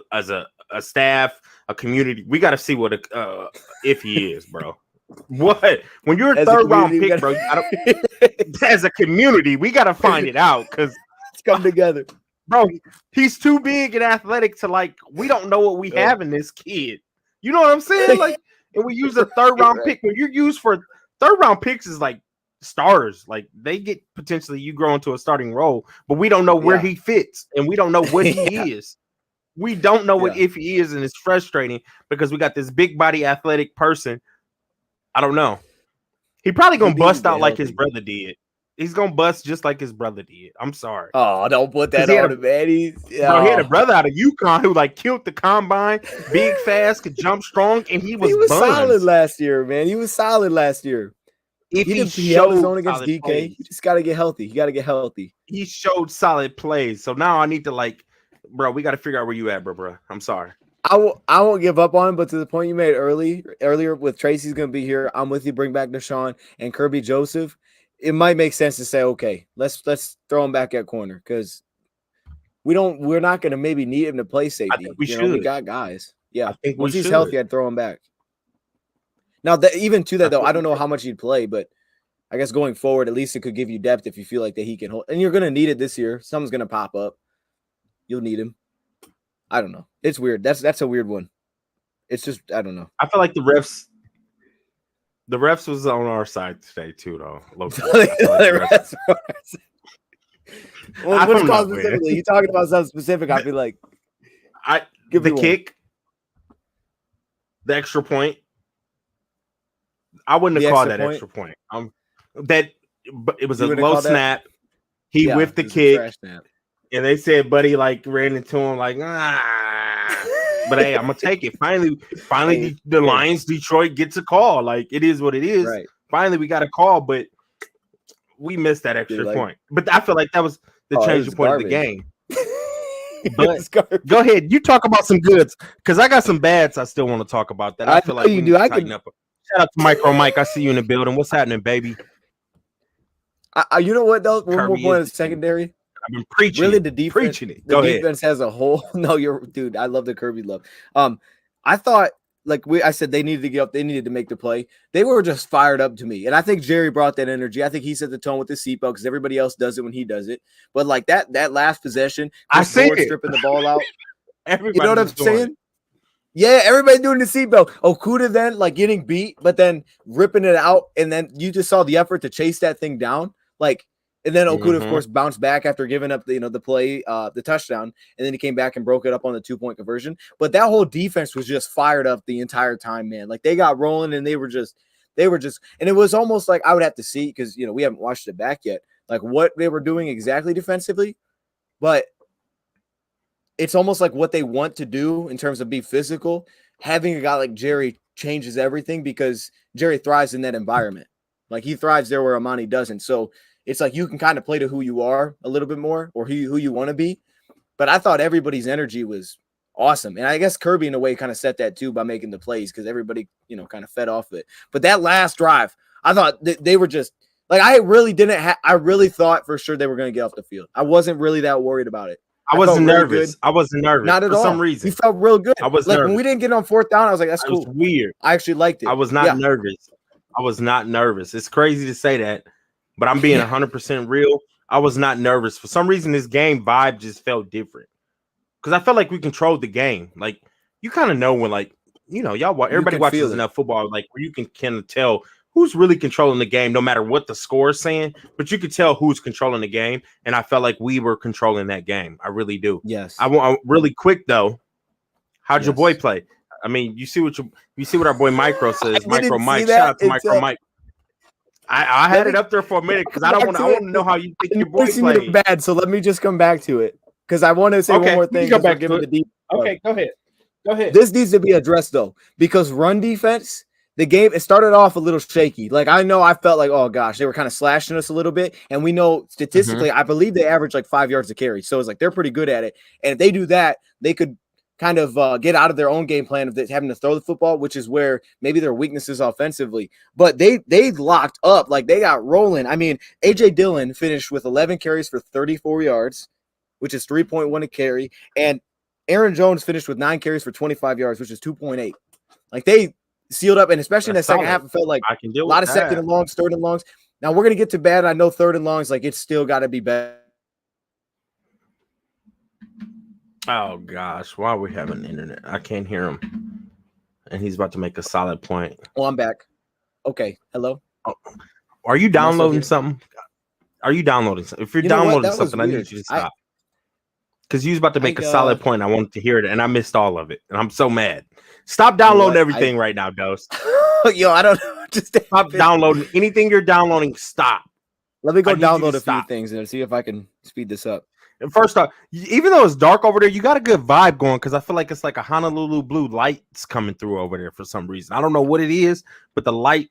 staff, a community. We got to see what Iffy is, bro. What when you're a third round pick, bro? As a community, we got to find it out because let's come together, bro. He's too big and athletic to like. We don't know what we have in this kid. You know what I'm saying? Like, and we use a third round pick. When you're used for third round picks, is like starters. Like they get potentially you grow into a starting role, but we don't know where he fits, and we don't know what he is. We don't know what if he is, and it's frustrating because we got this big body athletic person. I don't know. He probably gonna bust out like his brother did. He's gonna bust just like his brother did. I'm sorry. Oh, don't put that on him, man. Bro, he had a brother out of UConn who like killed the combine, big, fast, could jump strong, and he was solid last year, man. He was solid last year. If he held his own against DK, plays. You just gotta get healthy. You gotta get healthy. He showed solid plays. So now I need to like, bro, we gotta figure out where you at, bro. I'm sorry. I won't give up on him, but to the point you made earlier with Tracy's going to be here, I'm with you. Bring back Deshaun and Kirby Joseph. It might make sense to say, okay, let's throw him back at corner because we're not going to maybe need him to play safety. I think we should. We got guys. Yeah, I think once he's healthy, I'd throw him back. Now, even to that though, I don't know how much he'd play, but I guess going forward, at least it could give you depth if you feel like that he can hold. And you're going to need it this year. Something's going to pop up. You'll need him. I don't know. It's weird. That's a weird one. It's just I don't know. I feel like the refs was on our side today too, though. What's called specifically? You talking about something specific? I'd be like, the kick, the extra point. I wouldn't have called that extra point. That it was a low snap. He whiffed the kick. And they said, buddy, like ran into him, like, but hey, I'm gonna take it. Finally, the Lions, Detroit gets a call. Like it is what it is. Right. Finally, we got a call, but we missed that extra point. But I feel like that was the changing point of the game. But go ahead, you talk about some goods because I got some bads. I still want to talk about that. I feel like you do. I can up. Shout out to Micro Mike. I see you in the building. What's happening, baby? You know what though? One more point of secondary. I've been preaching. Really, the defense. Preaching it. The defense has a whole. No, dude. I love the Kirby love. I thought, I said, they needed to get up. They needed to make the play. They were just fired up to me, and I think Jerry brought that energy. I think he set the tone with the seatbelt because everybody else does it when he does it. But like that last possession, I see it stripping the ball out. Everybody, you know what I'm saying? Yeah, everybody doing the seatbelt. Okudah then like getting beat, but then ripping it out, and then you just saw the effort to chase that thing down, like. And then Okudah, of course, bounced back after giving up the play, the touchdown, and then he came back and broke it up on the 2-point conversion. But that whole defense was just fired up the entire time, man. Like they got rolling, and they were just, and it was almost like I would have to see because we haven't watched it back yet, like what they were doing exactly defensively, but it's almost like what they want to do in terms of be physical. Having a guy like Jerry changes everything because Jerry thrives in that environment. Like he thrives there where Amani doesn't. So. It's like you can kind of play to who you are a little bit more or who you want to be. But I thought everybody's energy was awesome. And I guess Kirby, in a way, kind of set that too by making the plays because everybody, kind of fed off it. But that last drive, I thought they were just like I really thought for sure they were going to get off the field. I wasn't really that worried about it. I wasn't nervous. I wasn't nervous. Not at all. For some reason. You felt real good. I was like nervous. When we didn't get on fourth down, I was like, that's cool. It was weird. I actually liked it. I was not nervous. I was not nervous. It's crazy to say that. But I'm being 100% real. I was not nervous. For some reason, this game vibe just felt different. Because I felt like we controlled the game. Like, you kind of know when, everybody watches enough football, like, where you can kind of tell who's really controlling the game, no matter what the score is saying. But you could tell who's controlling the game. And I felt like we were controlling that game. I really do. Yes. I want really quick, though. How'd your boy play? I mean, you see what our boy Micro says. Micro Mike. Shout out to Micro Mike. I had it up there for a minute because I want to know how you think your boy played. Bad, so let me just come back to it. because I want to say one more thing. Go back to the deep. Okay, go ahead. Go ahead. This needs to be addressed though, because run defense, the game, it started off a little shaky. Like I know I felt like, oh gosh, they were kind of slashing us a little bit. And we know statistically, I believe they average like 5 yards a carry. So it's like they're pretty good at it. And if they do that, they could kind of get out of their own game plan of having to throw the football, which is where maybe their weaknesses offensively. But they locked up, like they got rolling. I mean, AJ Dillon finished with 11 carries for 34 yards, which is 3.1 a carry. And Aaron Jones finished with 9 carries for 25 yards, which is 2.8. Like they sealed up, and especially in the second half, it felt like a lot of second and longs, third and longs. Now we're gonna get to bad. I know third and longs, like it's still got to be bad. Oh gosh, why are we having internet? I can't hear him, and he's about to make a solid point. Oh, I'm back. Okay, hello. Oh. Are you downloading something? Are you downloading something? If you're downloading something, I need you to stop. Because you was about to make a solid point. I wanted to hear it, and I missed all of it, and I'm so mad. Stop downloading everything right now, Dose. Yo, I don't know. Just stop downloading anything you're downloading. Stop. Let me go download a few things and see if I can speed this up. And first off, even though it's dark over there, you got a good vibe going because I feel like it's like a Honolulu blue lights coming through over there for some reason. I don't know what it is, but the light.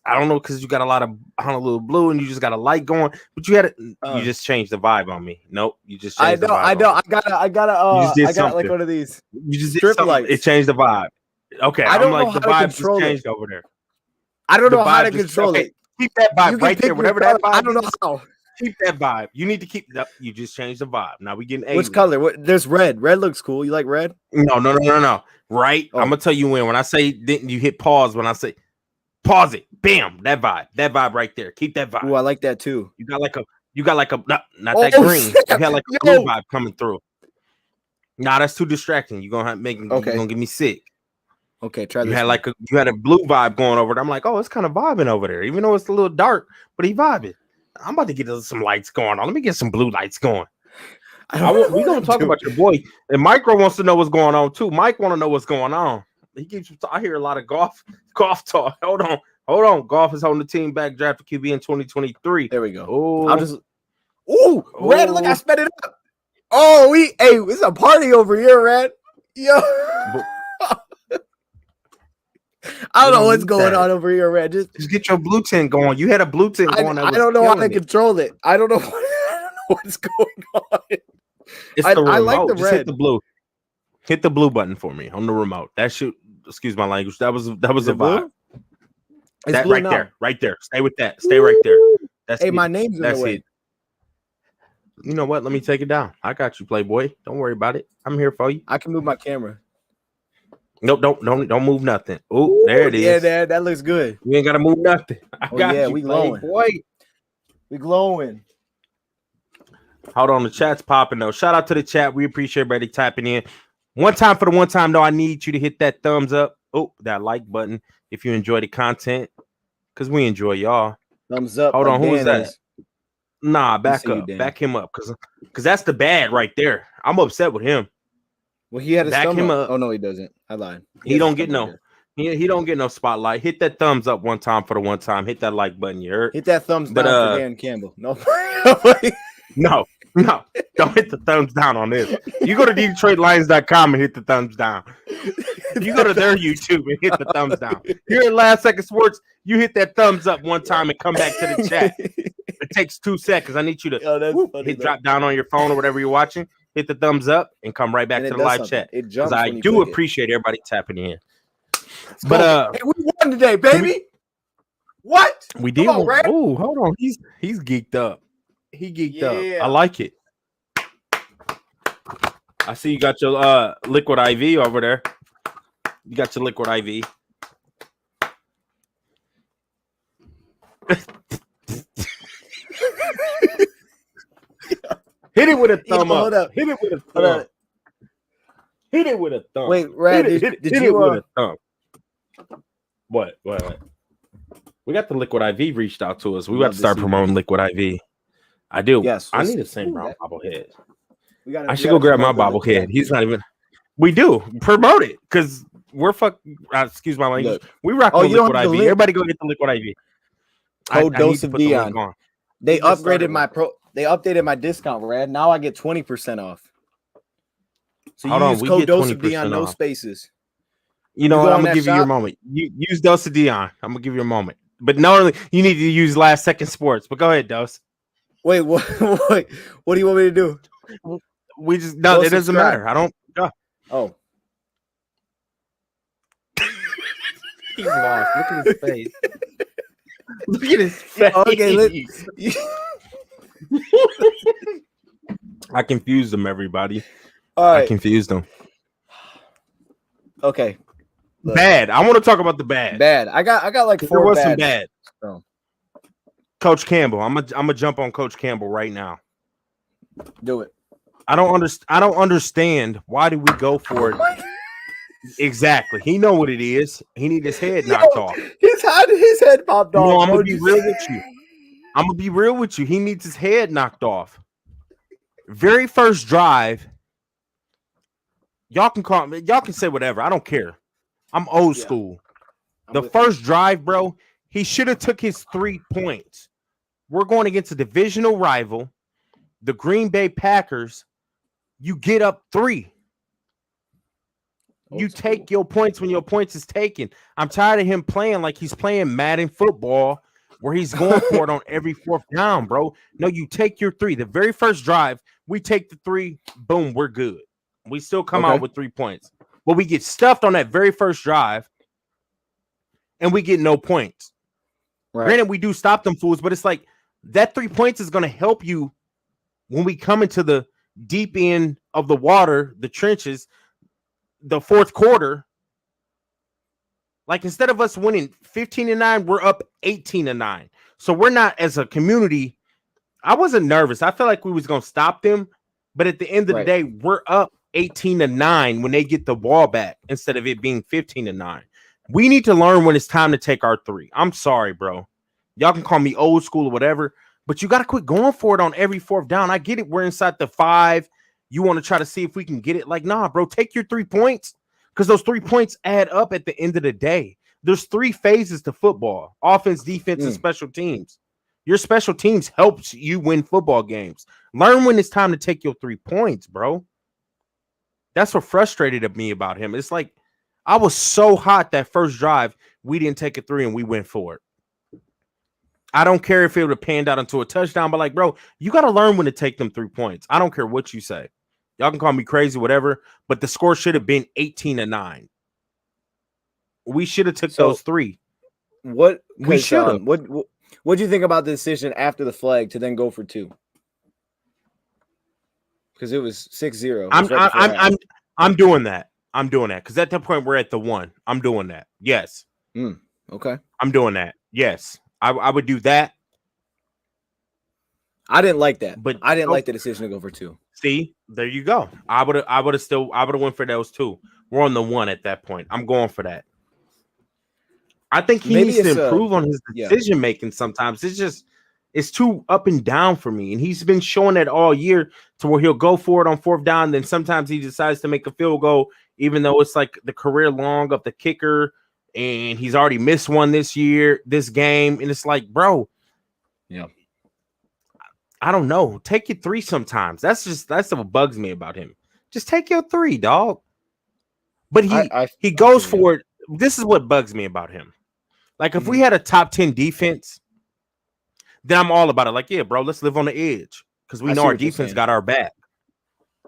I don't know because you got a lot of Honolulu blue and you just got a light going, but you had it. You just changed the vibe on me. Nope, you just changed the vibe. I got like one of these. You just did lights. It changed the vibe. Okay, I don't know like the vibe just changed over there. I don't know how to control it. Keep that vibe right there. Whatever that vibe. I don't know how. Keep that vibe. You need to keep that. You just changed the vibe. Now we getting. Which color? There's red. Red looks cool. You like red? No. Right. I'm gonna tell you when I say didn't you hit pause when I say. Pause it. Bam. That vibe right there. Keep that vibe. Oh, I like that too. You got like a not that green. You got like a blue vibe coming through. Nah, that's too distracting. You're gonna you're gonna get me sick. Okay, try this. You had a blue vibe going over there. I'm like, oh, it's kind of vibing over there, even though it's a little dark, but he vibing. I'm about to get some lights going on. Let me get some blue lights going. We're gonna talk about your boy. And Micro wants to know what's going on too. Mike want to know what's going on. I hear a lot of golf talk. Hold on. Golf is holding the team back draft for QB in 2023. There we go. Oh, Red, look, I sped it up. Oh, it's a party over here, Red. Yo. I don't know what's going on over here, Red. Just get your blue tint going. You had a blue tint going. I don't know how to control it. I don't know what's going on. It's the remote. I like the red. Just hit the blue. Hit the blue button for me on the remote. That should, excuse my language. That was a vibe. That right there. Stay with that. Stay right there. That's my name's in the way. It. You know what? Let me take it down. I got you, Playboy. Don't worry about it. I'm here for you. I can move my camera. Nope, don't move nothing. Oh, there it is. Yeah, that looks good. You ain't gotta move nothing. I got you, we glowing. Boy. We glowing. Hold on, the chat's popping though. Shout out to the chat. We appreciate everybody tapping in. One time though, I need you to hit that thumbs up. Oh, that like button if you enjoy the content. Because we enjoy y'all. Thumbs up. Hold on, who is that? Nah, back up. Back him up. Because that's the bad right there. I'm upset with him. Well, he had a back him up. Oh no, he doesn't. I lied. He don't get no. He don't get no spotlight. Hit that thumbs up one time for the one time. Hit that like button. You heard? Hit that thumbs down for Dan Campbell. No. No. Don't hit the thumbs down on this. You go to DetroitLions.com and hit the thumbs down. You go to their YouTube and hit the thumbs down. Here at Last Second Sports, you hit that thumbs up one time and come back to the chat. It takes 2 seconds. I need you to drop down on your phone or whatever you're watching. Hit the thumbs up and come right back to the live chat. Because I do appreciate everybody tapping in. But hey, we won today, baby. What? We did. Oh, hold on. He's geeked up. He geeked up. I like it. I see you got your liquid IV over there. You got your liquid IV. Hit it with a thumb up. Hit it with a thumb. Hit it with a thumb. Wait, Rad, did hit you it with a thumb? What? We got the liquid IV reached out to us. We got to start promoting liquid IV. I do. Yes. I need the same brown bobblehead. I should go grab my bobblehead. He's not even. We do promote it because we're excuse my language. We rock the liquid IV. Everybody go get the liquid IV. Code Dose of Dion. They upgraded my They updated my discount, Rad. Now I get 20% off. So Hold you on, use we code get Dose of Dion, 20% no off. spaces. You know You what? go I'm on gonna that give you your shop. moment. You use Dose of Dion. I'm gonna give you a moment. But no, you need to use Last Second Sports. But go ahead, Dose. Wait, what? What do you want me to do? We just no, it doesn't subscribe. matter. I don't. Go. Oh, He's lost. Look at his face. Look at his face. okay. I confused them, everybody. All right. I confused them. Okay. Look. Bad. I want to talk about the bad. Bad. I got like there 4 was bads. some bad. So. Coach Campbell. I'm gonna jump on Coach Campbell right now. Do it. I don't understand. Why do we go for it? Exactly. He know what it is. He need his head knocked off. His head popped off. No, I'm gonna be real with you. I'm gonna be real with you. He needs his head knocked off. Very first drive. Y'all can call me. Y'all can say whatever. I don't care. I'm old school. The first drive, bro. He should have took his 3 points. We're going against a divisional rival, the Green Bay Packers. You get up 3. You take your points when your points is taken. I'm tired of him playing like he's playing Madden football where he's going for it on every 4th down, bro. No, you take your 3. The very first drive, we take the 3. Boom, we're good. We still come out with 3 points. But we get stuffed on that very first drive and we get no points. Right. Granted, we do stop them fools, but it's like that 3 points is going to help you when we come into the deep end of the water, the trenches, the 4th quarter. Like instead of us winning 15-9, we're up 18-9. So we're not, as a community, I wasn't nervous. I felt like we was going to stop them, but at the end of the day, we're up 18-9 when they get the ball back instead of it being 15-9. We need to learn when it's time to take our 3. I'm sorry, bro. Y'all can call me old school or whatever, but you got to quit going for it on every 4th down. I get it. We're inside the 5. You want to try to see if we can get it. Like, nah, bro, take your 3 points because those 3 points add up at the end of the day. There's 3 phases to football: offense, defense, and special teams. Your special teams helps you win football games. Learn when it's time to take your 3 points, bro. That's what frustrated me about him. It's like I was so hot that first drive, we didn't take a 3 and we went for it. I don't care if it would have panned out into a touchdown, but like, bro, you got to learn when to take them 3 points. I don't care what you say. Y'all can call me crazy, whatever, but the score should have been 18-9. We should have took those 3. What we should have. What do you think about the decision after the flag to then go for 2? Because it was 6-0. I'm doing that. I'm doing that because at that point we're at the 1. I'm doing that. Yes. Okay. I'm doing that. Yes. I would do that. I didn't like that, but I didn't like the decision to go for 2. See, there you go. I would have went for those 2. We're on the 1 at that point. I'm going for that. I think he needs to improve on his decision making sometimes. It's too up and down for me. And he's been showing that all year to where he'll go for it on 4th down. Then sometimes he decides to make a field goal, even though it's like the career long of the kicker. And he's already missed one this game. And it's like, bro, I don't know. Take your 3 sometimes. That's what bugs me about him. Just take your 3, dog. But he goes for it. This is what bugs me about him. Like if we had a top 10 defense, then I'm all about it. Like, yeah, bro, let's live on the edge because we know our defense got our back.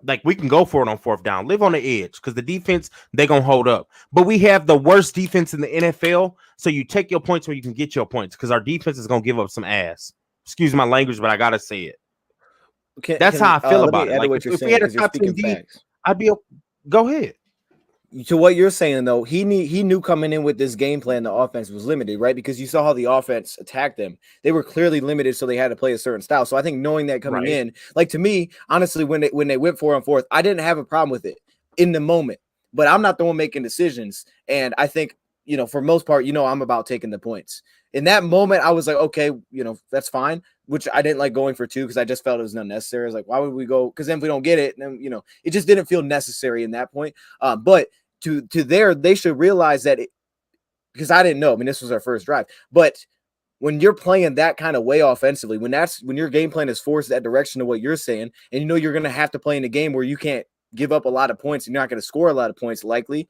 Like we can go for it on 4th down, live on the edge because the defense, they're going to hold up. But we have the worst defense in the NFL. So you take your points where you can get your points because our defense is going to give up some ass. Excuse my language, but I got to say it. That's how I feel about it. Like if we had a top 10 D, I'd be go ahead. To what you're saying, though, he knew coming in with this game plan, the offense was limited, right? Because you saw how the offense attacked them. They were clearly limited, so they had to play a certain style. So I think knowing that coming in, like to me, honestly, when they went 4 on 4th, I didn't have a problem with it in the moment. But I'm not the one making decisions. And I think, for most part, I'm about taking the points. In that moment, I was like, okay, that's fine, which I didn't like going for 2 because I just felt it was unnecessary. I was like, why would we go? Because then if we don't get it, then, it just didn't feel necessary in that point. But they should realize that because I didn't know. I mean, this was our first drive, but when you're playing that kind of way offensively, when your game plan is forced that direction of what you're saying, and you know you're going to have to play in a game where you can't give up a lot of points and you're not going to score a lot of points likely,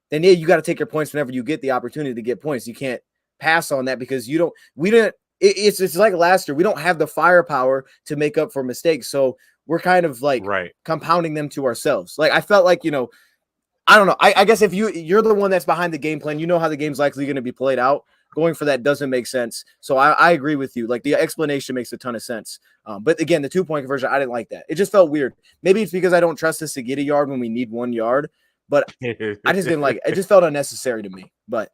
then yeah, you got to take your points whenever you get the opportunity to get points. You can't pass on that because it's like last year. We don't have the firepower to make up for mistakes. So we're kind of like compounding them to ourselves. Like I felt like, I don't know. I guess if you're the one that's behind the game plan, you know how the game's likely going to be played out. Going for that doesn't make sense. So I agree with you. Like the explanation makes a ton of sense. But again, the 2-point conversion, I didn't like that. It just felt weird. Maybe it's because I don't trust us to get a yard when we need 1 yard, but I just didn't like it. It just felt unnecessary to me. But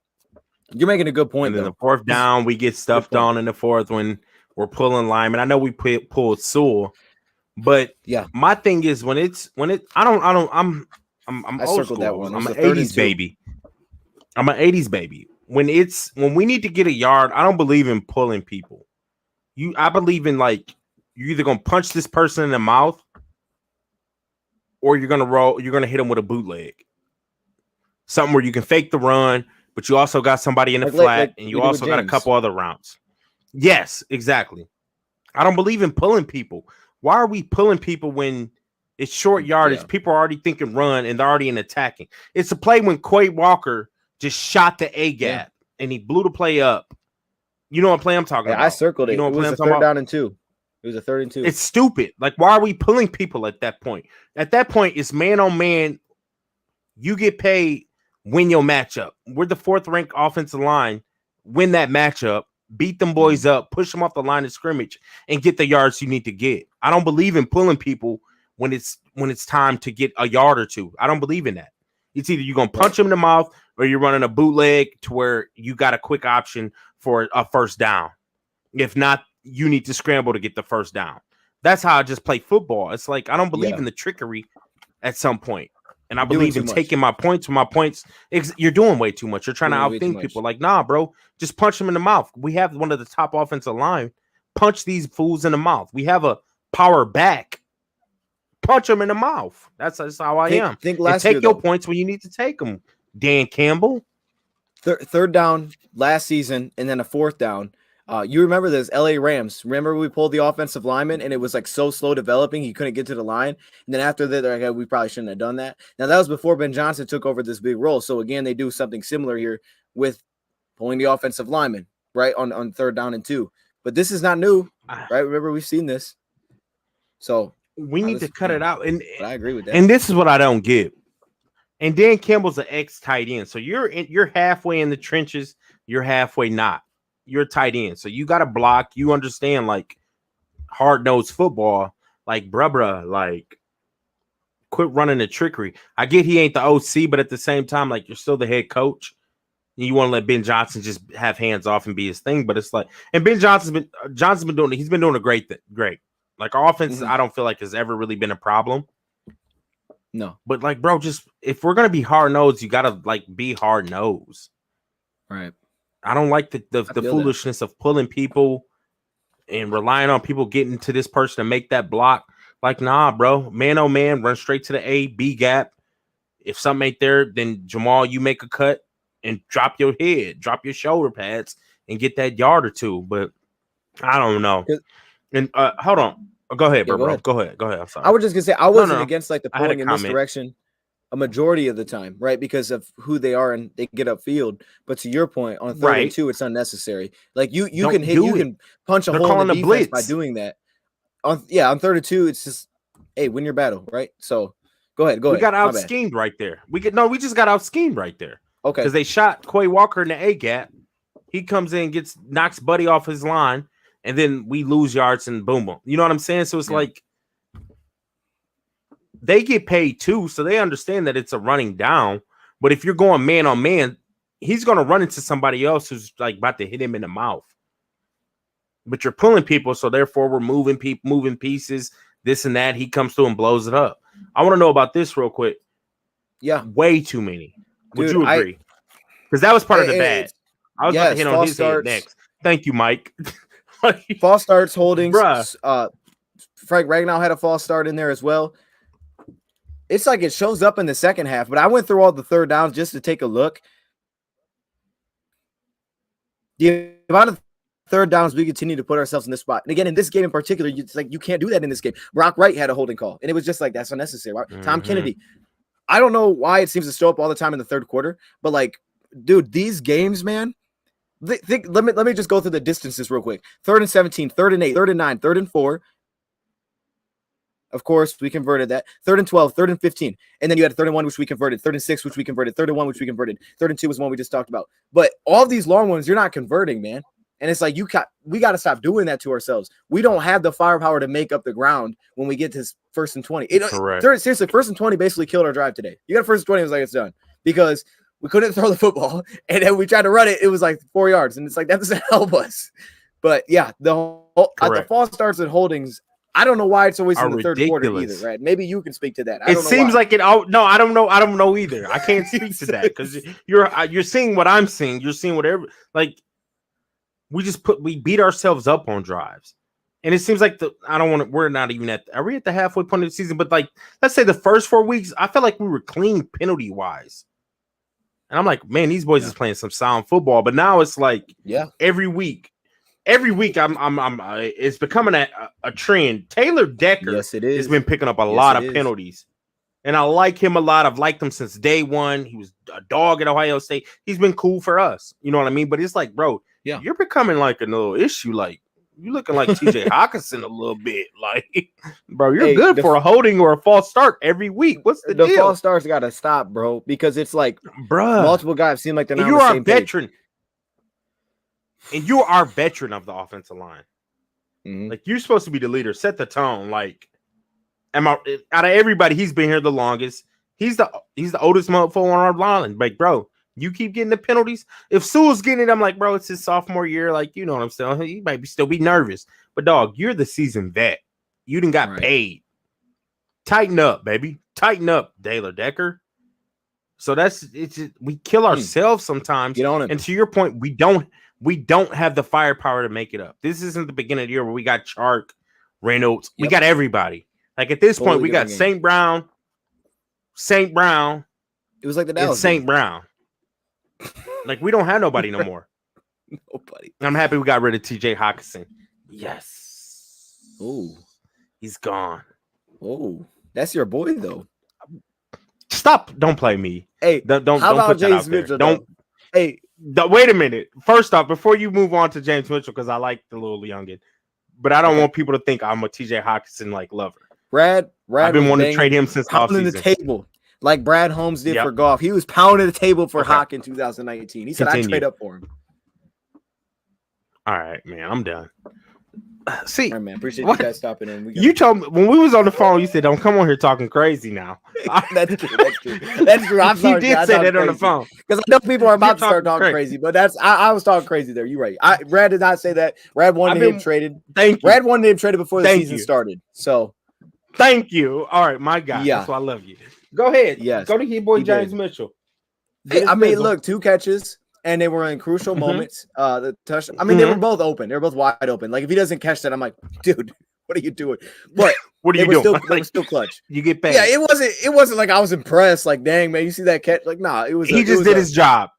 you're making a good point. And then the 4th down, we get stuffed on in the 4th when we're pulling linemen. I know we pulled Sewell, but yeah, my thing is I'm old school. That one. I'm an 80s baby. I'm an 80s baby. When we need to get a yard, I don't believe in pulling people. I believe in like you're either gonna punch this person in the mouth or you're gonna hit them with a bootleg. Something where you can fake the run, but you also got somebody in the flat and you also got a couple other rounds. Yes, exactly. I don't believe in pulling people. Why are we pulling people when it's short yardage? People are already thinking run and they're already in attacking. It's a play when Quay Walker just shot the A gap and he blew the play up. You know what play I'm talking about? I circled it. You know what it was a 3rd down and 2. It was a 3rd and 2. It's stupid. Like, why are we pulling people at that point? At that point, it's man on man. You get paid, win your matchup. We're the 4th ranked offensive line. Win that matchup, beat them boys up, push them off the line of scrimmage, and get the yards you need to get. I don't believe in pulling people when it's time to get a yard or 2. I don't believe in that. It's either you're going to punch them in the mouth or you're running a bootleg to where you got a quick option for a 1st down. If not, you need to scramble to get the 1st down. That's how I just play football. It's like I don't believe in the trickery at some point. And I believe in taking my points when my points. You're doing way too much. You're trying to outthink people. Like, nah, bro, just punch them in the mouth. We have one of the top offensive line. Punch these fools in the mouth. We have a power back. Punch them in the mouth. That's how I am. Think last take year, your points when you need to take them. Dan Campbell. 3rd down last season, and then a 4th down. You remember this LA Rams? Remember we pulled the offensive lineman, and it was like so slow developing, he couldn't get to the line. And then after that, they're like, we probably shouldn't have done that. Now that was before Ben Johnson took over this big role. So again, they do something similar here with pulling the offensive lineman right on 3rd down and 2. But this is not new, right? Remember we've seen this. So we need to cut it out. And I agree with that. And this is what I don't get. And Dan Campbell's an ex-tight end. So you're halfway in the trenches. You're halfway not. You're tight end. So you got to block. You understand like hard-nosed football. Like, bruh, like quit running the trickery. I get he ain't the OC, but at the same time, like you're still the head coach. You want to let Ben Johnson just have hands off and be his thing. But it's like, and Ben Johnson's been doing a great. Like our offense, I don't feel like has ever really been a problem. No. But like, bro, just if we're gonna be hard nosed, you gotta like be hard nosed. Right. I don't like the foolishness of pulling people and relying on people getting to this person to make that block. Like, nah, bro. Man oh man, run straight to the A, B gap. If something ain't there, then Jamal, you make a cut and drop your head, drop your shoulder pads, and get that yard or 2. But I don't know. And hold on. Go ahead, bro. Go ahead. I'm sorry. I was just gonna say I wasn't against like the pulling in this direction a majority of the time, right? Because of who they are and they get upfield. But to your point, on 3rd and 2, it's unnecessary. Like you can punch a hole in the defense by doing that. On 3rd and 2, it's just win your battle, right? So go ahead. We got out schemed right there. We just got out schemed right there. Okay. Because they shot Quay Walker in the A gap. He comes in, knocks Buddy off his line. And then we lose yards and boom. You know what I'm saying? So it's like they get paid too, so they understand that it's a running down. But if you're going man on man, he's going to run into somebody else who's like about to hit him in the mouth. But you're pulling people, so therefore we're moving pieces, this and that. He comes through and blows it up. I want to know about this real quick. Yeah, way too many. Would you agree? Because that was part of the bad. I was about to hit on his head next. Thank you, Mike. False starts, holdings. Bruh. Frank Ragnow had a false start in there as well. It's like it shows up in the second half, but I went through all the 3rd downs just to take a look. The amount of third downs, we continue to put ourselves in this spot. And again, in this game in particular, it's like you can't do that in this game. Brock Wright had a holding call, and it was just like that's unnecessary. Tom Kennedy, I don't know why it seems to show up all the time in the third quarter, but like, dude, these games, man. Let me just go through the distances real quick. 3rd and 17, 3rd and 8, 3rd and 9, 3rd and 4. Of course, we converted that. 3rd and 12, 3rd and 15. And then you had 3rd and 1, which we converted. 3rd and 6, which we converted. 3rd and 1, which we converted. 3rd and 2 was one we just talked about. But all of these long ones, you're not converting, man. And it's like we got to stop doing that to ourselves. We don't have the firepower to make up the ground when we get to 1st and 20. Correct. Seriously, 1st and 20 basically killed our drive today. You got 1st and 20, it was like it's done. Because we couldn't throw the football, and then we tried to run it. It was like 4 yards, and it's like that doesn't help us. But yeah, the false starts and holdings. I don't know why it's always in the third quarter either, right? Maybe you can speak to that. It seems like it. Oh no, I don't know. I don't know either. I can't speak to that because you're seeing what I'm seeing. You're seeing whatever. Like we beat ourselves up on drives, and it seems like we're not even are we at the halfway point of the season? But like, let's say the first 4 weeks, I felt like we were clean penalty wise. And I'm like, man, these boys is playing some sound football. But now it's like, every week, it's becoming a trend. Taylor Decker has been picking up a lot of penalties, and I like him a lot. I've liked him since day one. He was a dog at Ohio State. He's been cool for us, you know what I mean? But it's like, bro, you're becoming like a little issue. Like you looking like TJ Hawkinson a little bit. Like, bro, you're good for a holding or a false start every week. What's the deal? False starts got to stop, bro, because it's like, bro, multiple guys seem like they're not on the same veteran. Page. And you are veteran of the offensive line. Mm-hmm. Like, you're supposed to be the leader. Set the tone. Like, out of everybody, he's been here the longest. He's the oldest motherfucker on our line. Like, bro, you keep getting the penalties. If Sewell's getting it, I'm like, bro, it's his sophomore year. Like, you know what I'm saying? He might still be nervous. But, dog, you're the seasoned vet. You done got paid. Tighten up, baby. Tighten up, Taylor Decker. So we kill ourselves sometimes. Get on it. And to your point, we don't have the firepower to make it up. This isn't the beginning of the year where we got Chark, Reynolds. We got everybody. Like at this point, we got St. Brown. It was like the Dallas St. Brown. Like we don't have nobody no more. Nobody. I'm happy we got rid of TJ Hawkinson. Yes. Oh, he's gone. Oh, that's your boy though. Stop! Don't play me. Hey, don't put that out there. Don't. Hey, wait a minute. First off, before you move on to James Mitchell, because I like the little youngin, but I don't want people to think I'm a TJ Hawkinson like lover. Rad. I've been wanting to trade him since offseason. The table like Brad Holmes did for Goff. He was pounding the table for Hawk in 2019. He said, "I trade up for him." All right, man. I'm done. See, all right, man. Appreciate you guys stopping in. You told me when we was on the phone, you said, "Don't come on here talking crazy now." That's true. I'm sorry. You did say that on the phone because I know people are about to start talking crazy, but I was talking crazy there. You're right. Rad did not say that. Rad wanted him traded. Thank you. Rad wanted him traded before the season started. So, thank you. All right, my guy. That's why I love you. Go ahead. Yes. Go to your boy James Mitchell. Hey, I mean, look, 2 catches. And they were in crucial moments. The touch. I mean, they were both open. They were both wide open. Like if he doesn't catch that, I'm like, dude, what are you doing? But what are you doing? They were still clutch. You get paid. Yeah, it wasn't like I was impressed. Like, dang man, you see that catch? Like, nah, it was. He just did his job.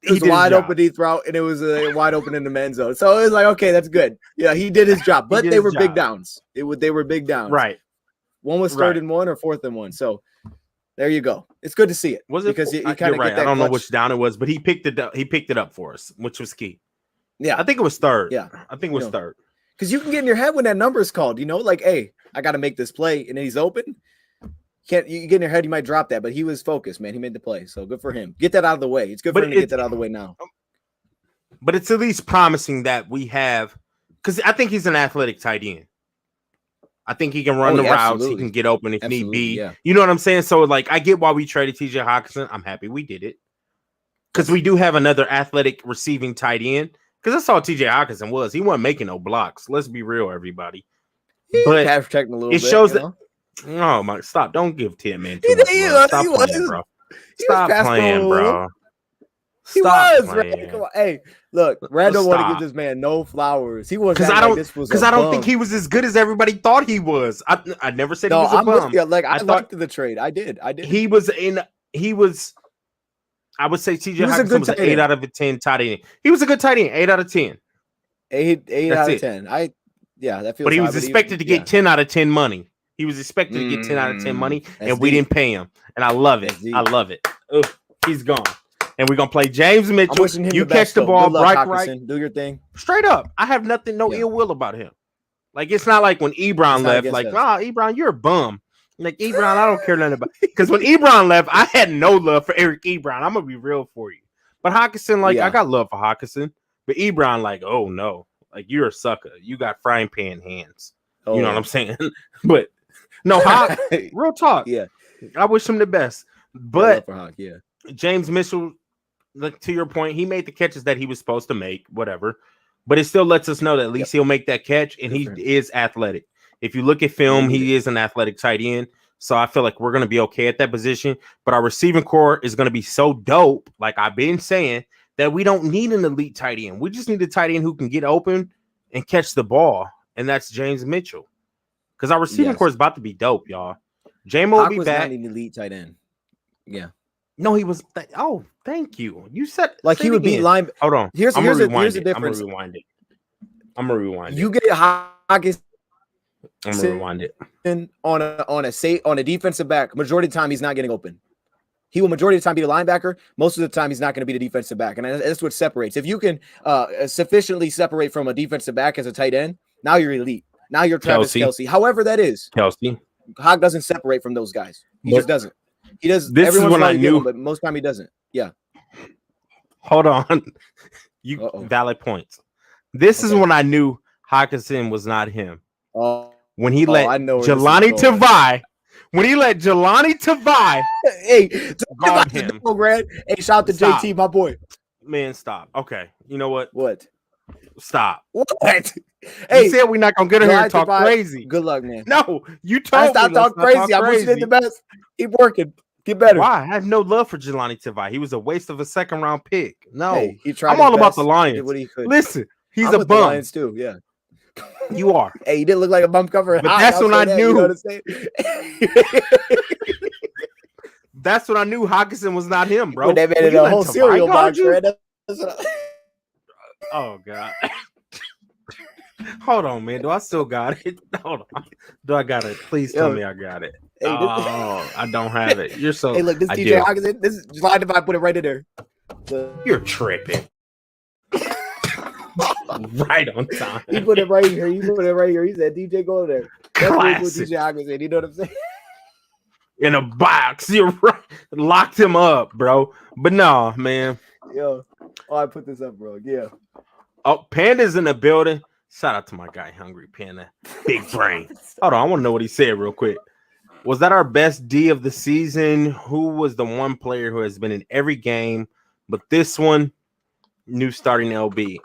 It was a wide open deep route, and it was wide open in the men's zone. So it was like, okay, that's good. Yeah, he did his job. But they were big downs. They were big downs. Right. One was 3rd and 1 or 4th and 1. So. There you go. It's good to see it. Was it because you kind of right. get that I don't know clutch. which down it was, but he picked it up. He picked it up for us, which was key. Yeah, I think it was 3rd. Yeah, I think it was 3rd. Because you can get in your head when that number is called. You know, like, hey, I got to make this play, and then he's open. You get in your head, you might drop that, but he was focused, man. He made the play, so good for him. Get that out of the way. It's good for him to get that out of the way now. But it's at least promising that we have, because I think he's an athletic tight end. I think he can run the routes. He can get open if need be. Yeah. You know what I'm saying? So, like, I get why we traded TJ Hawkinson. I'm happy we did it. Because we do have another athletic receiving tight end. Because that's all TJ Hawkinson was. He wasn't making no blocks. Let's be real, everybody. But pass protecting a little bit. It shows that. Oh, my. Stop. Don't give 10 man too much love. Stop playing, bro. Stop playing, bro. He was, right? Come on. Hey, look, Rad don't want to give this man no flowers. He was because I don't think he was as good as everybody thought he was. I never said he was a bum. Like I liked the trade. I did. He was. I would say TJ Hawkinson was an 8 out of 10 tight end. He was a good tight end, 8 out of 10. 8 That's out of it. 10. That feels. But he high, was expected to get 10 out of 10 money. He was expected to get 10 out of 10 money, That's and we deep. didn't pay him. And I love it. That's deep. I love it. Ugh, he's gone. And we're gonna play James Mitchell. I'm wishing him you the catch best, the though. ball, Good luck, right. Hawkinson. Do your thing. Straight up. I have no ill will about him. Like, it's not like when Ebron left, like, Ebron, you're a bum. Like, Ebron, I don't care nothing about. Because when Ebron left, I had no love for Eric Ebron. I'm gonna be real for you. But Hawkinson, like, I got love for Hawkinson. But Ebron, like, oh no, like, you're a sucker. You got frying pan hands. Oh. You know what I'm saying? But no, Hawk, real talk. Yeah, I wish him the best. But for Hawk, James Mitchell, like, to your point, he made the catches that he was supposed to make, whatever. But it still lets us know that at least he'll make that catch, and he is athletic. If you look at film, he is an athletic tight end. So I feel like we're going to be okay at that position. But our receiving core is going to be so dope, like I've been saying, that we don't need an elite tight end. We just need a tight end who can get open and catch the ball, and that's James Mitchell. Because our receiving core is about to be dope, y'all. J-Mo will be back. Not an elite tight end. Yeah. No, he was. Oh, thank you. You said like he would beat line. Hold on. Here's the difference. I'm gonna rewind it. You get Hawkins. I'm gonna rewind it. On a defensive back, majority of the time he's not getting open. He will majority of the time be a linebacker. Most of the time he's not going to be the defensive back, and that's what separates. If you can sufficiently separate from a defensive back as a tight end, now you're elite. Now you're Travis Kelce. However that is. Hawk doesn't separate from those guys. He just doesn't. He does. This is when I knew, but most time he doesn't. Yeah. Hold on. Valid points. This is when I knew Hawkinson was not him. When he let Jelani Tavai. When he let Jelani Tavai. Hey, guard him. Hey, shout out to JT, my boy. Man, stop. Okay. You know what? What? Stop. What? Hey, you said we're not gonna get in here and talk crazy. Good luck, man. No, you told me. Stop talking crazy. I wish you did the best. Keep working. Get better. Why? I have no love for Jelani Tavai. He was a waste of a second round pick. No, hey, he tried. I'm all about the Lions. Listen, he's a bum. The Lions too. Yeah, you are. Hey, he didn't look like a bum cover. But that's when I knew. You know that's when I knew Hawkinson was not him, bro. When they made it a whole cereal box, right? Oh God. Hold on, man. Do I still got it? Hold on. Do I got it? Please tell me I got it. Hey, I don't have it. You're so. Hey, look, this DJ Hawkinson. This is July if I put it right in there. You're tripping. Right on time. He put it right here. He put it right here. He said, "DJ, go there." That's DJ Hawkinson. You know what I'm saying? In a box. You're right. Locked him up, bro. But no, man. Yo, I put this up, bro. Yeah. Oh, Panda's in the building. Shout out to my guy, Hungry Panda. Big brain. Hold on, I want to know what he said real quick. Was that our best D of the season? Who was the one player who has been in every game, but this one, new starting LB?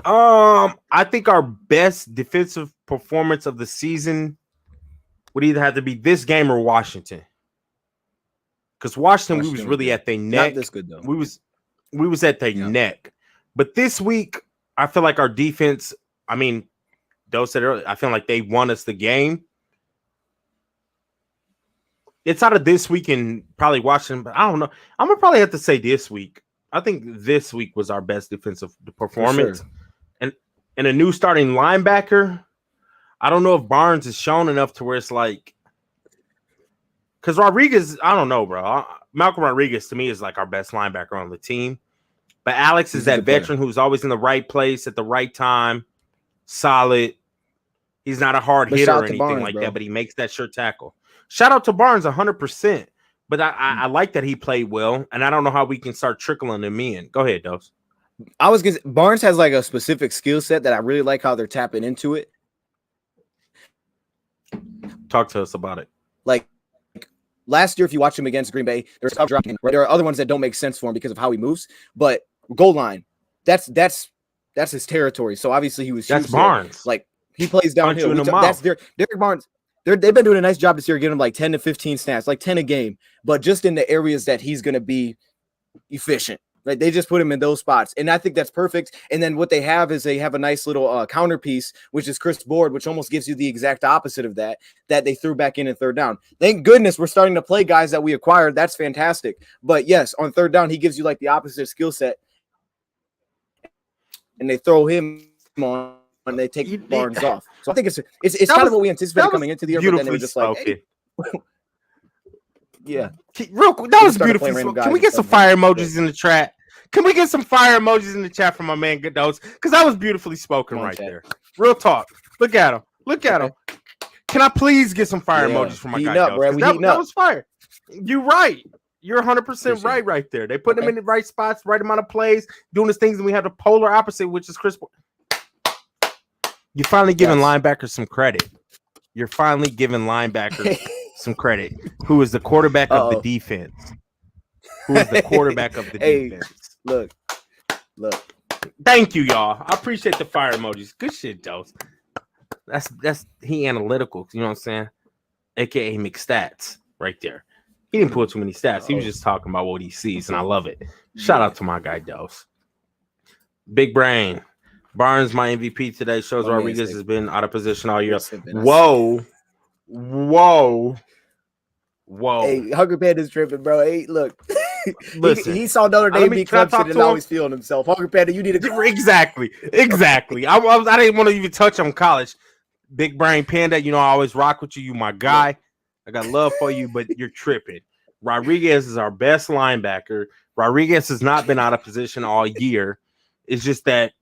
I think our best defensive performance of the season would either have to be this game or Washington. Because Washington, we was really at their neck. Not this good though. We was at their neck. But this week, I feel like our defense. I mean, Dose said earlier, I feel like they won us the game. It's out of this week and probably Washington, but I don't know. I'm gonna probably have to say this week. I think this week was our best defensive performance. Sure. And a new starting linebacker. I don't know if Barnes is shown enough to where it's like, because Rodriguez, I don't know, bro. Malcolm Rodriguez to me is like our best linebacker on the team. But Alex is that veteran who's always in the right place at the right time. Solid. He's not a hard hitter or anything like that, but he makes that sure tackle. Shout out to Barnes 100%. But I like that he played well, and I don't know how we can start trickling him in. Go ahead, Dose. I was gonna. Barnes has like a specific skill set that I really like how they're tapping into it. Talk to us about it. Like last year, if you watch him against Green Bay, there's a dropping. Right? There are other ones that don't make sense for him because of how he moves, but goal line, that's his territory. So obviously he was. That's Barnes. There. Like he plays downhill. That's Derek Barnes. They've been doing a nice job this year, getting him like 10 to 15 snaps, like 10 a game, but just in the areas that he's going to be efficient. Like they just put him in those spots, and I think that's perfect. And then what they have is they have a nice little counter piece, which is Chris Board, which almost gives you the exact opposite of that they threw back in third down. Thank goodness we're starting to play guys that we acquired. That's fantastic. But yes, on third down, he gives you like the opposite skill set, and they throw him on and they take You- Barnes off. So I think it's That kind was- of what we anticipated that was coming into the year, but then it beautifully was just like, hey, spoken. yeah. Real quick, that We was just started beautifully playing random spoken. Can guys we get instead some of fire him. emojis in the chat? Can we get some fire emojis in the chat from my man Good Dose? Because that was beautifully spoken Come on, right chat. there. Real talk. Look at him. Look at Okay. him. Can I please get some fire Yeah. emojis from my Heating guy up, Dose? Brad. 'Cause We That heating up. was fire. You're right. You're 100% Appreciate it. right there. They put him Okay. in the right spots, right amount of plays, doing his things, and we have the polar opposite, which is Chris. You're finally giving Yes. linebackers some credit. You're finally giving linebackers some credit. Who is the quarterback of the defense? Who is the quarterback of the Hey, defense? Look. Thank you, y'all. I appreciate the fire emojis. Good shit, Dose. That's he analytical. You know what I'm saying? AKA McStats right there. He didn't pull too many stats. He was just talking about what he sees, and I love it. Shout out to my guy Dose. Big brain. Barnes, my MVP today, shows Rodriguez has been out of position all year. Whoa. Hey, Hungry Panda's tripping, bro. Hey, look. Listen, he saw Notre Dame beat can I Clemson talk and to now him? he's feeling himself. Hungry Panda, you need to Exactly. I didn't want to even touch on college. Big brain Panda, you know I always rock with you. You my guy. I got love for you, but you're tripping. Rodriguez is our best linebacker. Rodriguez has not been out of position all year. It's just that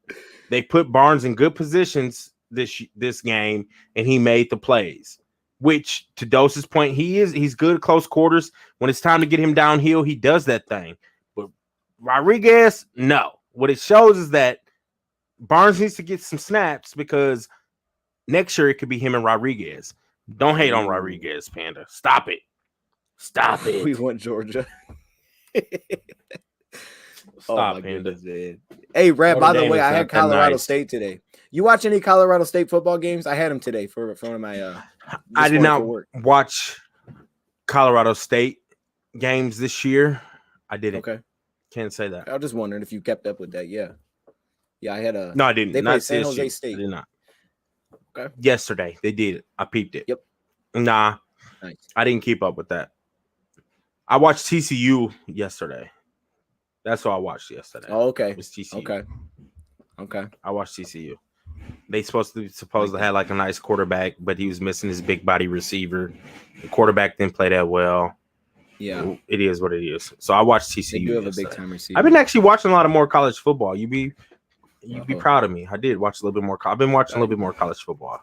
they put Barnes in good positions this game, and he made the plays. Which, to Dose's point, he's good at close quarters. When it's time to get him downhill, he does that thing. But Rodriguez, no. What it shows is that Barnes needs to get some snaps because next year it could be him and Rodriguez. Don't hate on Rodriguez, Panda. Stop it. We want Georgia. Stop, my Panda. goodness, man. Hey, Rad, by the way, I had Colorado State today. You watch any Colorado State football games? I had them today for one of my I did not watch Colorado State games this year. I didn't. Okay. Can't say that. I was just wondering if you kept up with that. Yeah, I had a. No, I didn't. They not played San Jose year. State. I did not. Okay. Yesterday they did it. I peeped it. Yep. Nah. Nice. I didn't keep up with that. I watched TCU yesterday. That's what I watched yesterday. Oh, okay. It was TCU. Okay. I watched TCU. They supposed to have like a nice quarterback, but he was missing his big body receiver. The quarterback didn't play that well. Yeah, it is what it is. So I watched TCU. They do have yesterday. a big time receiver. I've been actually watching a lot of more college football. You'd be proud of me. I did watch a little bit more. I've been watching a little bit more college football.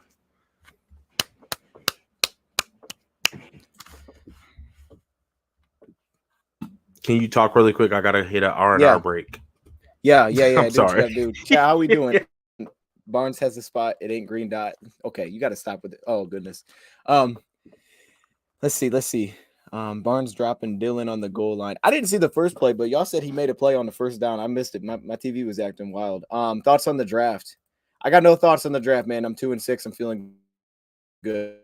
Can you talk really quick? I gotta hit an R&R break. Yeah. I'm sorry. Dude. Yeah, how we doing? Barnes has a spot. It ain't green dot. Okay, you got to stop with it. Oh goodness. Let's see. Barnes dropping Dylan on the goal line. I didn't see the first play, but y'all said he made a play on the first down. I missed it. My TV was acting wild. Thoughts on the draft? I got no thoughts on the draft, man. I'm 2-6. I'm feeling good.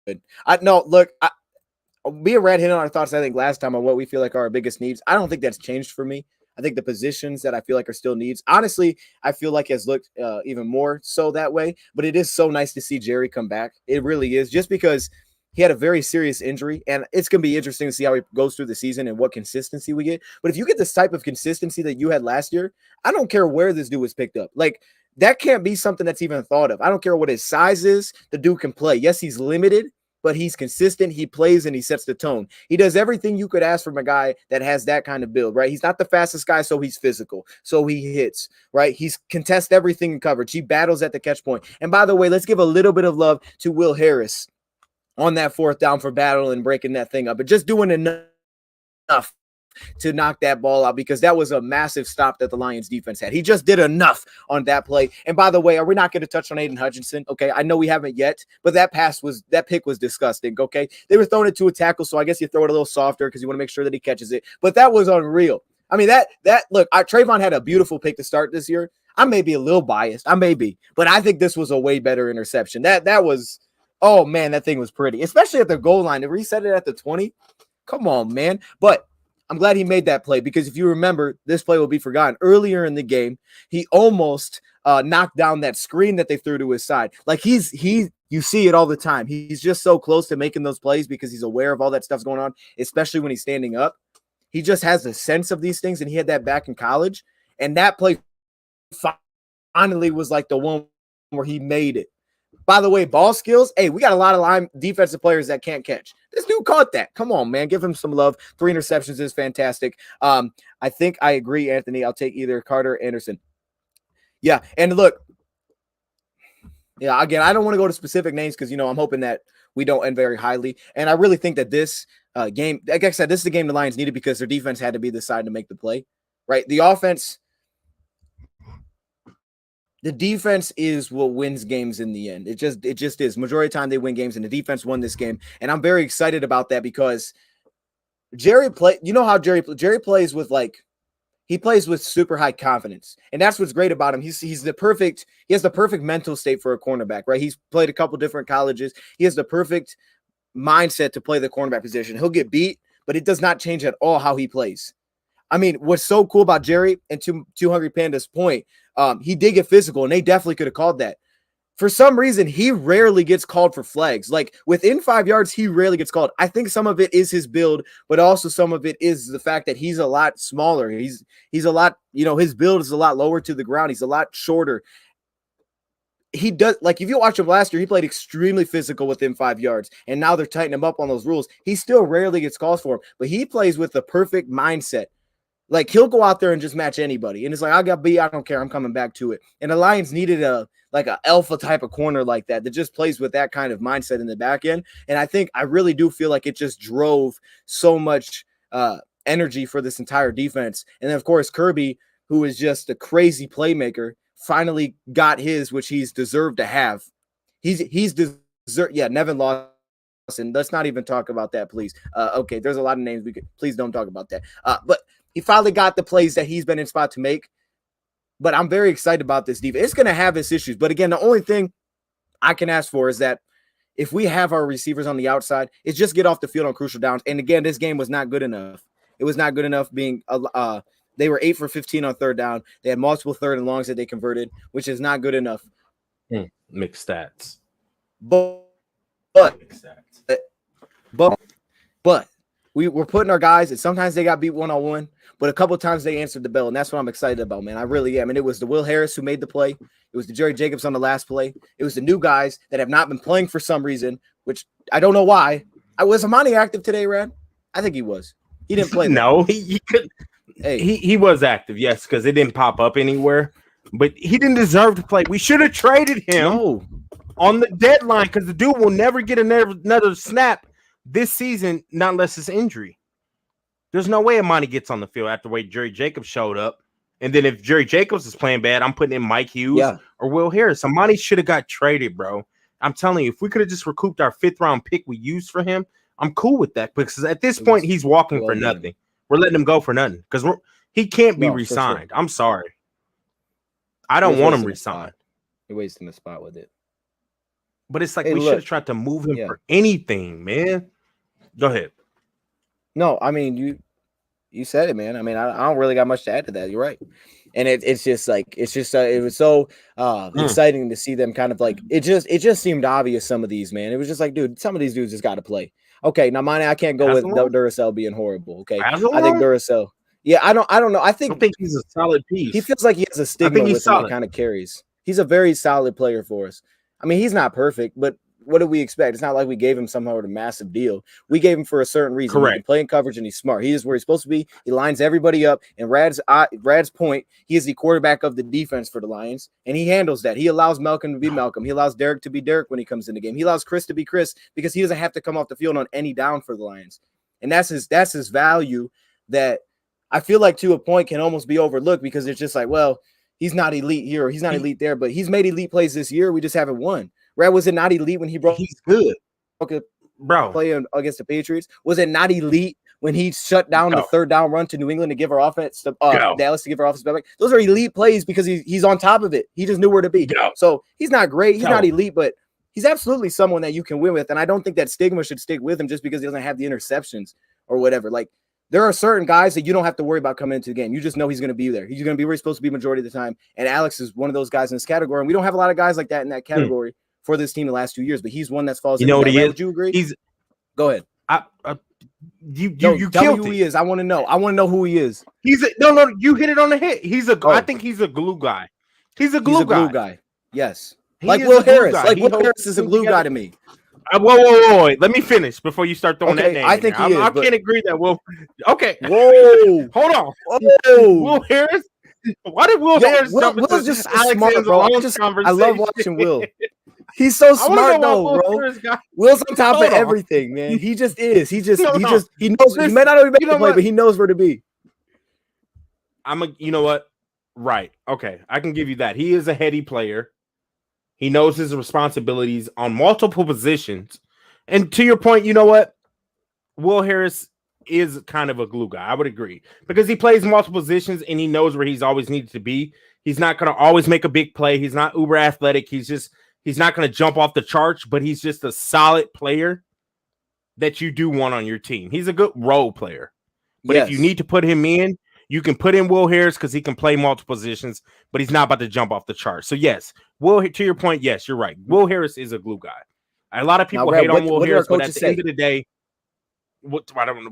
Me and Rad hit on our thoughts, I think, last time on what we feel like are our biggest needs. I don't think that's changed for me. I think the positions that I feel like are still needs, honestly, I feel like has looked even more so that way. But it is so nice to see Jerry come back. It really is, just because he had a very serious injury, and it's going to be interesting to see how he goes through the season and what consistency we get. But if you get this type of consistency that you had last year, I don't care where this dude was picked up. Like, that can't be something that's even thought of. I don't care what his size is. The dude can play. Yes, he's limited, but he's consistent. He plays and he sets the tone. He does everything you could ask from a guy that has that kind of build, right? He's not the fastest guy, so he's physical. So he hits, right? He's contests everything in coverage. He battles at the catch point. And by the way, let's give a little bit of love to Will Harris on that fourth down for battle and breaking that thing up, but just doing enough to knock that ball out, because that was a massive stop that the Lions defense had. He just did enough on that play. And by the way, are we not going to touch on Aiden Hutchinson? Okay, I know we haven't yet, but that pick was disgusting. Okay, they were throwing it to a tackle, so I guess you throw it a little softer because you want to make sure that he catches it. But that was unreal. I mean, Trayvon had a beautiful pick to start this year. I may be a little biased, but I think this was a way better interception. That was, oh man, that thing was pretty, especially at the goal line. To reset it at the 20, come on, man. But I'm glad he made that play, because if you remember, this play will be forgotten. Earlier in the game, he almost knocked down that screen that they threw to his side. Like you see it all the time. He's just so close to making those plays because he's aware of all that stuff's going on, especially when he's standing up. He just has a sense of these things, and he had that back in college. And that play finally was like the one where he made it. By the way, ball skills. Hey, we got a lot of defensive players that can't catch. This dude caught that. Come on, man. Give him some love. 3 interceptions is fantastic. I think I agree, Anthony. I'll take either Carter or Anderson. Yeah, and look, yeah, again, I don't want to go to specific names because, I'm hoping that we don't end very highly. And I really think that this game, like I said, this is the game the Lions needed because their defense had to be the side to make the play, right? The offense, the defense is what wins games in the end. It just is. Majority of the time they win games, and the defense won this game. And I'm very excited about that because Jerry how Jerry plays with he plays with super high confidence. And that's what's great about him. He has the perfect mental state for a cornerback, right? He's played a couple different colleges. He has the perfect mindset to play the cornerback position. He'll get beat, but it does not change at all how he plays. I mean, what's so cool about Jerry and Two Hungry Panda's point, he did get physical, and they definitely could have called that. For some reason, he rarely gets called for flags. Like within 5 yards, he rarely gets called. I think some of it is his build, but also some of it is the fact that he's a lot smaller. He's a lot, his build is a lot lower to the ground. He's a lot shorter. He does, if you watch him last year, he played extremely physical within 5 yards, and now they're tightening him up on those rules. He still rarely gets calls for him, but he plays with the perfect mindset. Like he'll go out there and just match anybody. And it's like, I got beat. I don't care. I'm coming back to it. And the Lions needed a alpha type of corner like that just plays with that kind of mindset in the back end. And I really do feel like it just drove so much energy for this entire defense. And then of course, Kirby, who is just a crazy playmaker, finally got his, which he's deserved to have. He's deserved. Yeah. Nevin Lawson. Let's not even talk about that, please. Okay. There's a lot of names please don't talk about that. But he finally got the plays that he's been in spot to make. But I'm very excited about this defense. It's going to have its issues. But again, the only thing I can ask for is that if we have our receivers on the outside, it's just get off the field on crucial downs. And again, this game was not good enough. It was not good enough being they were 8 for 15 on third down. They had multiple third and longs that they converted, which is not good enough. Mixed stats. But we were putting our guys, and sometimes they got beat one-on-one, but a couple of times they answered the bell, and that's what I'm excited about, man. I really am. And it was the Will Harris who made the play. It was the Jerry Jacobs on the last play. It was the new guys that have not been playing for some reason, which I don't know why. Was Amani active today, Rad? I think he was. He didn't play. No, he couldn't. Hey. He was active, yes, because it didn't pop up anywhere. But he didn't deserve to play. We should have traded him on the deadline because the dude will never get another snap this season, not unless it's injury. There's no way Amani gets on the field after the way Jerry Jacobs showed up. And then if Jerry Jacobs is playing bad, I'm putting in Mike Hughes or Will Harris. Amani should have got traded, bro. I'm telling you, if we could have just recouped our 5th-round pick we used for him, I'm cool with that. Because at this point, he's walking for nothing. We're letting him go for nothing because he can't be re-signed. Sure. I'm sorry. I don't want him re-signed. You're wasting the spot with it. But it's like we should have tried to move him for anything, man. Go ahead. No, I mean, you said it, man. I mean, I don't really got much to add to that. You're right. And it was so exciting to see them kind of it just seemed obvious, some of these, man. It was just like, dude, some of these dudes just got to play. Okay, now mine, I can't go with Duracell being horrible. Okay, I think Duracell. Yeah, I don't know. I think he's a solid piece. He feels like he has a stigma with him that kind of carries. He's a very solid player for us. I mean, he's not perfect, but what do we expect? It's not like we gave him some sort of massive deal. We gave him for a certain reason. Correct. He can play in coverage and he's smart. He is where he's supposed to be. He lines everybody up. And Rad's point, he is the quarterback of the defense for the Lions, and he handles that. He allows Malcolm to be Malcolm. He allows Derek to be Derek when he comes in the game. He allows Chris to be Chris because he doesn't have to come off the field on any down for the Lions. And that's his value that I feel like to a point can almost be overlooked because it's just like, well, he's not elite here or he's not elite there, but he's made elite plays this year. We just haven't won. Rad, was it not elite when he broke? He's good, bro. Playing against the Patriots, was it not elite when he shut down the third down run to New England to give our offense Dallas to give our offense back? Those are elite plays because he's on top of it. He just knew where to be. So he's not great. He's not elite, but he's absolutely someone that you can win with. And I don't think that stigma should stick with him just because he doesn't have the interceptions or whatever. Like, there are certain guys that you don't have to worry about coming into the game. You just know he's going to be there. He's going to be where he's supposed to be majority of the time. And Alex is one of those guys in this category. And we don't have a lot of guys like that in that category for this team the last 2 years. But he's one that falls. You know what he is? Would you agree? Go ahead. You tell killed me who he is. I want to know. I want to know who he is. No. You hit it on the head. I think he's a glue guy. He's a glue guy. Yes. He like is Will a glue Harris. guy. Like He Will holds Harris is a the team glue guy together. to me. Whoa. Let me finish before you start throwing that name. I think he is. I can't agree that Will. Okay. Whoa. Hold on. Whoa. Will Harris. Why did Will Harris jump into Will's just so Alex smart, bro. conversation? I love watching Will. He's so smart though, bro. Will's on top of everything, man. He just is. He knows. He may not be making the play, but he knows where to be. You know what? Right. Okay. I can give you that. He is a heady player. He knows his responsibilities on multiple positions. And to your point, you know what? Will Harris is kind of a glue guy. I would agree because he plays multiple positions and he knows where he's always needed to be. He's not going to always make a big play. He's not uber athletic. He's not going to jump off the charts, but he's just a solid player that you do want on your team. He's a good role player. But if you need to put him in, you can put in Will Harris because he can play multiple positions, but he's not about to jump off the chart. So, yes, to your point, yes, you're right. Will Harris is a glue guy. A lot of people hate on Will Harris, but at the end of the day, what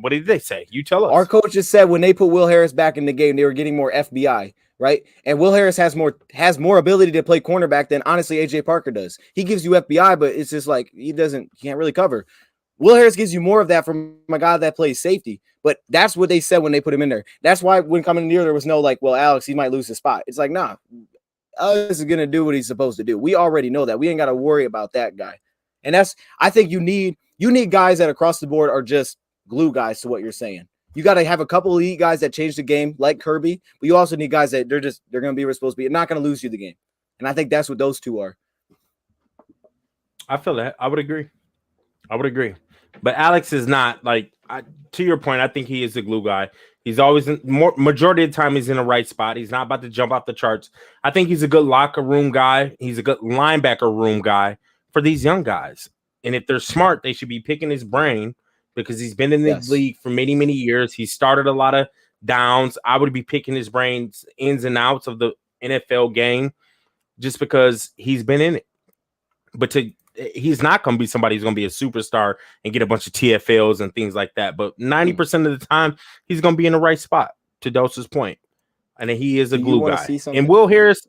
did they say? You tell us. Our coaches said when they put Will Harris back in the game, they were getting more FBI, right? And Will Harris has more ability to play cornerback than honestly AJ Parker does. He gives you FBI, but it's just like he can't really cover. Will Harris gives you more of that from a guy that plays safety. But that's what they said when they put him in there. That's why when coming near, there was no like, well, Alex, he might lose his spot. It's like, nah, Alex is going to do what he's supposed to do. We already know that. We ain't got to worry about that guy. And I think you need guys that across the board are just glue guys to what you're saying. You got to have a couple elite guys that change the game like Kirby, but you also need guys that they're going to be where they're supposed to be and not going to lose you the game. And I think that's what those two are. I feel that. I would agree. But Alex is not like, to your point, I think he is a glue guy. He's always majority of the time he's in the right spot. He's not about to jump off the charts. I think he's a good locker room guy. He's a good linebacker room guy for these young guys. And if they're smart, they should be picking his brain because he's been in the league for many, many years. He started a lot of downs. I would be picking his brains ins and outs of the NFL game just because he's been in it. But he's not going to be somebody who's going to be a superstar and get a bunch of TFLs and things like that. But 90% of the time, he's going to be in the right spot, to Dose's point. And he is a glue guy. And Will Harris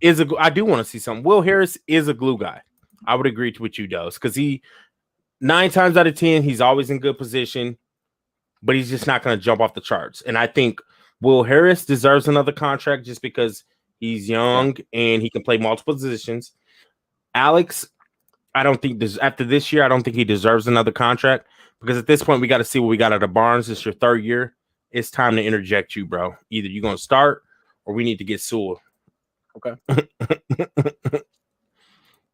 I do want to see something. Will Harris is a glue guy. I would agree with you, Dose, because 9 times out of 10, he's always in good position, but he's just not going to jump off the charts. And I think Will Harris deserves another contract just because he's young and he can play multiple positions. Alex, I don't think after this year, I don't think he deserves another contract because at this point, we got to see what we got out of Barnes. It's your 3rd year. It's time to interject you, bro. Either you're going to start or we need to get Sewell. Okay.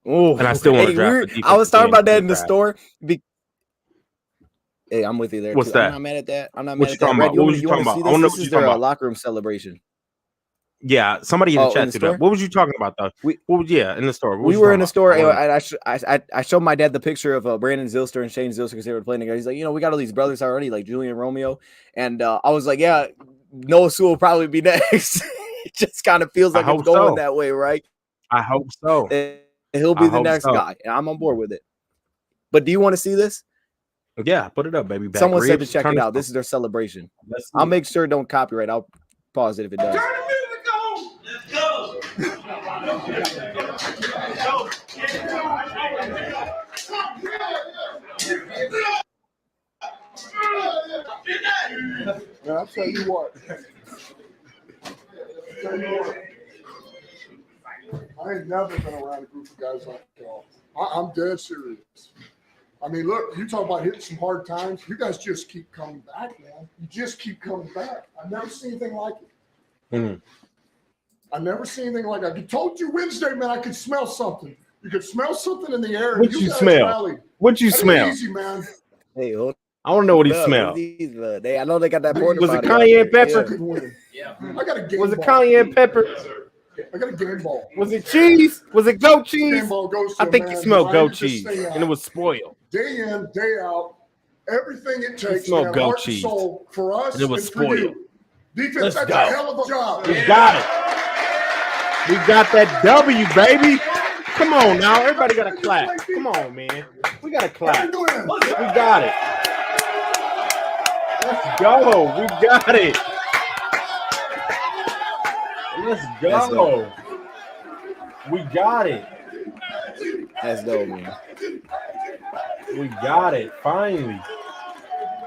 And I still want to draft. I was talking about that in the store. Hey, I'm with you there. What's that? I'm not mad at that. What you talking about? What was you talking about? This is their locker room celebration. Yeah, somebody in the chat did that. What was you talking about though? In the store. We were in the store. I showed my dad the picture of Brandon Zylster and Shane Zylster because they were playing together. He's like, we got all these brothers already, like Julian Romeo, and I was like, yeah, Noah Sewell will probably be next. It just kind of feels like it's going that way, right? I hope so. And he'll be the next guy, and I'm on board with it. But do you want to see this? Yeah, put it up, baby. Someone said to check it out. This is their celebration. I'll make sure it don't copyright. I'll pause it if it does. Turn the music on. Let's go. Man, I'll tell you what. I ain't never been around a group of guys like y'all. I'm dead serious. I mean, look, you talk about hitting some hard times. You guys just keep coming back, man. You just keep coming back. I've never seen anything like it. Mm-hmm. I've never seen anything like that. I told you Wednesday, man, I could smell something. You could smell something in the air. What you smell? What you smell? Easy, man. Hey, I want to know what he smelled. I know they got that porta potty. Was it cayenne pepper? Yeah. I got a game Was it cayenne pepper? I got a game ball. Was it cheese? Was it goat cheese? Game ball goes to I think man, you smelled goat cheese, and it was spoiled. Day in, day out, everything it takes to have goat heart cheese. and soul for us And it was and for spoiled. you. Defense, Let's that's go. a hell of a job. We got it. We got that W, baby. Come on now. Everybody got to clap. Come on, man. We got to clap. We got it. Let's go. We got it. Let's go. We got it. That's dope, man. We got it. Finally.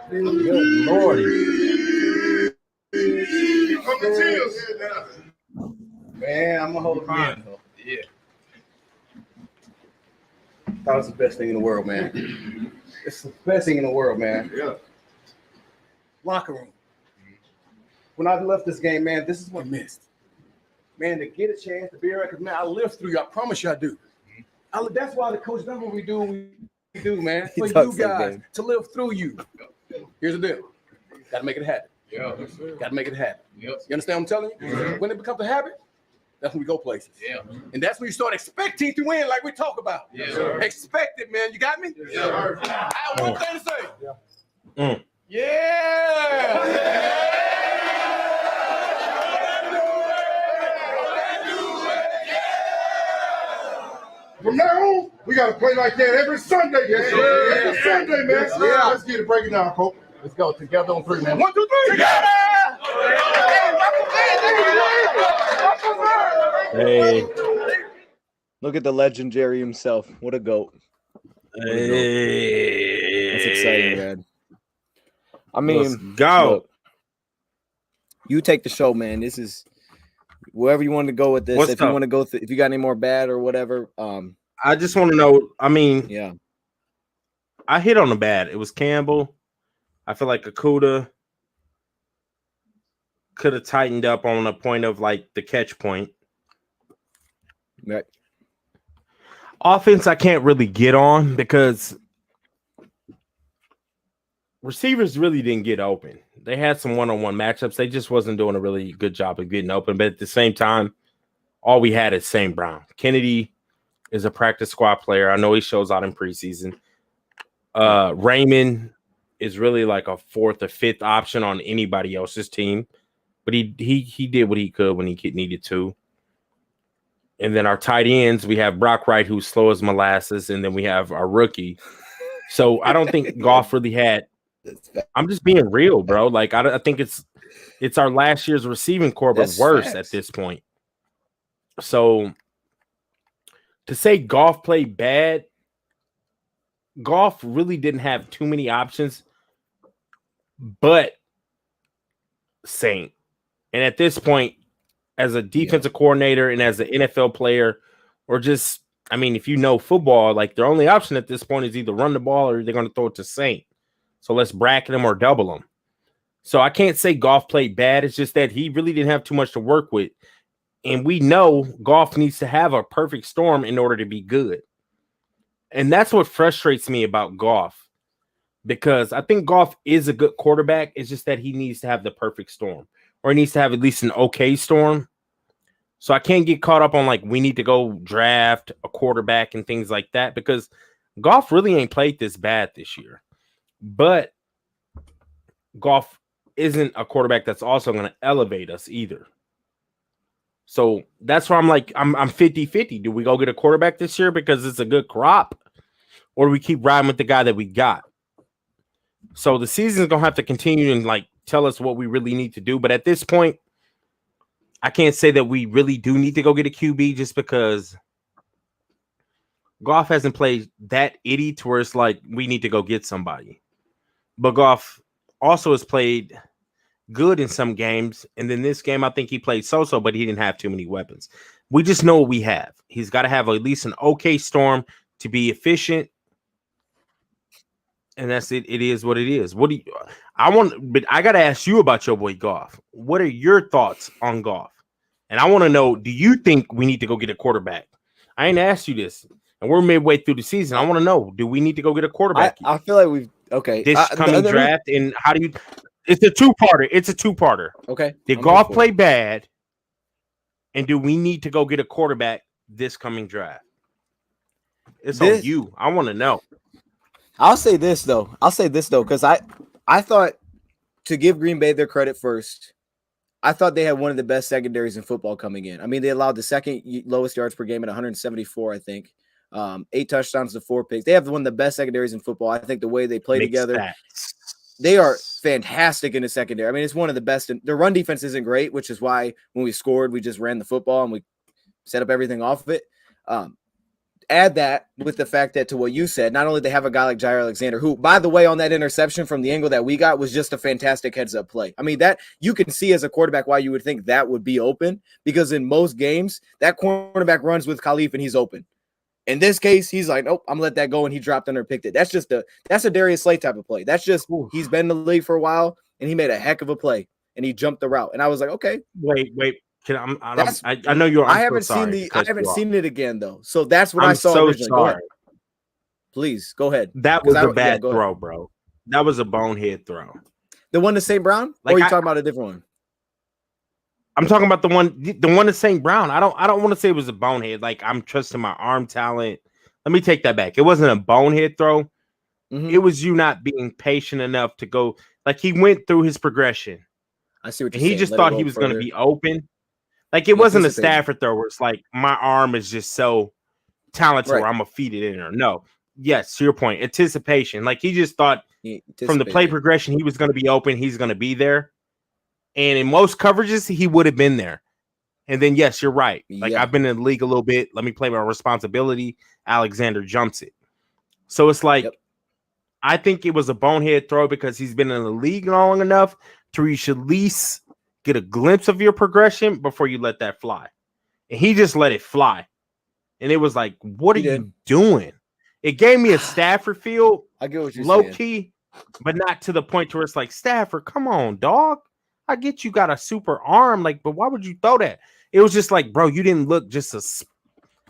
Good Lordy. Man, I'm gonna hold on. Yeah. That was the best thing in the world, man. It's the best thing in the world, man. Yeah. Locker room. When I left this game, man, this is what I missed. Man, to get a chance to be around, because, man, I lived through you. I promise you I do. That's why the coach does what we do, man. For you guys to live through you. Here's the deal. Got to make it happen. Yeah. Got to make it happen. Yep. You understand what I'm telling you? Mhm. When it becomes a habit, that's when we go places. Yeah. And that's when you start expecting to win, like we talk about. Yeah, sir. Expect it, man. You got me? Yeah, sir. I have one thing to say. Mm. Yeah. From now on, we got to play like that every Sunday, man. Every Sunday, man. Yeah. Let's get it, break it down, Coach. Let's go together on three, man. 1, 2, 3. Together! Hey. Look at the legendary himself. What a goat. Hey. That's exciting, man. I Let's mean, go. look, you take the show, man. This is wherever you want to go with this. What's if you up? want to go, if you got any more bad or whatever, I just want to know. I mean, yeah. I hit on the bad. It was Campbell. I feel like Okuda could have tightened up on the point of like the catch point. Right. Offense, I can't really get on because receivers really didn't get open. They had some one-on-one matchups. They just wasn't doing a really good job of getting open. But at the same time, all we had is St. Brown. Kennedy is a practice squad player. I know he shows out in preseason. Raymond is really like a fourth or fifth option on anybody else's team. But he did what he could when he needed to. And then our tight ends, we have Brock Wright, who's slow as molasses, and then we have our rookie. So I don't think Goff really had. I'm just being real, bro. Like I think it's our last year's receiving corps, but That's worse facts. at this point. So to say Goff played bad, Goff really didn't have too many options, but Saint. And at this point, as a defensive coordinator and as an NFL player, or just, I mean, if you know football, like their only option at this point is either run the ball or they're going to throw it to Saint. So let's bracket him or double him. So I can't say Goff played bad. It's just that he really didn't have too much to work with. And we know Goff needs to have a perfect storm in order to be good. And that's what frustrates me about Goff, because I think Goff is a good quarterback. It's just that he needs to have the perfect storm, or he needs to have at least an okay storm. So I can't get caught up on like we need to go draft a quarterback and things like that, because Goff really ain't played this bad this year. But Goff isn't a quarterback that's also going to elevate us either. So that's where I'm like, I'm 50-50. Do we go get a quarterback this year because it's a good crop, or do we keep riding with the guy that we got? So the season's going to have to continue and like tell us what we really need to do. But at this point, I can't say that we really do need to go get a QB, just because Goff hasn't played that idiot to where it's like we need to go get somebody. But Goff also has played good in some games. And then this game, I think he played so-so, but he didn't have too many weapons. We just know what we have. He's got to have at least an okay storm to be efficient. And that's it. It is what it is. But I got to ask you about your boy Goff. What are your thoughts on Goff? And I want to know, do you think we need to go get a quarterback? I ain't asked you this, and we're midway through the season. I want to know, do we need to go get a quarterback? I feel like we've this coming draft, and how do you? It's a two-parter. It's a two-parter. Okay. Did Goff play bad, and do we need to go get a quarterback this coming draft? It's on you. I want to know. I'll say this though, because I thought, to give Green Bay their credit first, I thought they had one of the best secondaries in football coming in. I mean, they allowed the second lowest yards per game at 174, I think. 8 touchdowns to 4 picks. They have one of the best secondaries in football. I think the way they play together, they are fantastic in the secondary. I mean, it's one of the best. Their run defense isn't great, which is why when we scored, we just ran the football and we set up everything off of it. Add that with the fact that to what you said, not only they have a guy like Jair Alexander, who, by the way, on that interception from the angle that we got was just a fantastic heads-up play. I mean, that you can see as a quarterback why you would think that would be open, because in most games, that cornerback runs with Khalif and he's open. In this case, he's like, nope, I'm gonna let that go, and he dropped under and picked it. That's a Darius Slay type of play. That's just he's been in the league for a while, and he made a heck of a play, and he jumped the route. And I was like, okay. Wait. I know you're. I haven't seen it again though. So that's what I saw so originally. sorry. Please go ahead. That was a bad throw, bro. That was a bonehead throw. The one to St. Brown? Or are you talking about a different one? I'm talking about the one to St. Brown. I don't want to say it was a bonehead. Like, I'm trusting my arm talent. Let me take that back. It wasn't a bonehead throw. Mm-hmm. It was you not being patient enough to go. Like, he went through his progression. I see what you're saying. He just thought he was going to be open. Like, it wasn't a Stafford throw where it's like, my arm is just so talented where I'm going to feed it in there. No. Yes, to your point. Anticipation. Like, he just thought from the play progression, he was going to be open. He's going to be there. And in most coverages, he would have been there. And then, yes, you're right. Like, I've been in the league a little bit. Let me play my responsibility. Alexander jumps it. So it's like, I think it was a bonehead throw because he's been in the league long enough to where you should at least get a glimpse of your progression before you let that fly. And he just let it fly. And it was like, what are you doing? It gave me a Stafford feel. I get what you're low saying. Key, but not to the point where it's like, Stafford, come on, dog. I get you got a super arm, like, but why would you throw that? It was just like, bro, you didn't look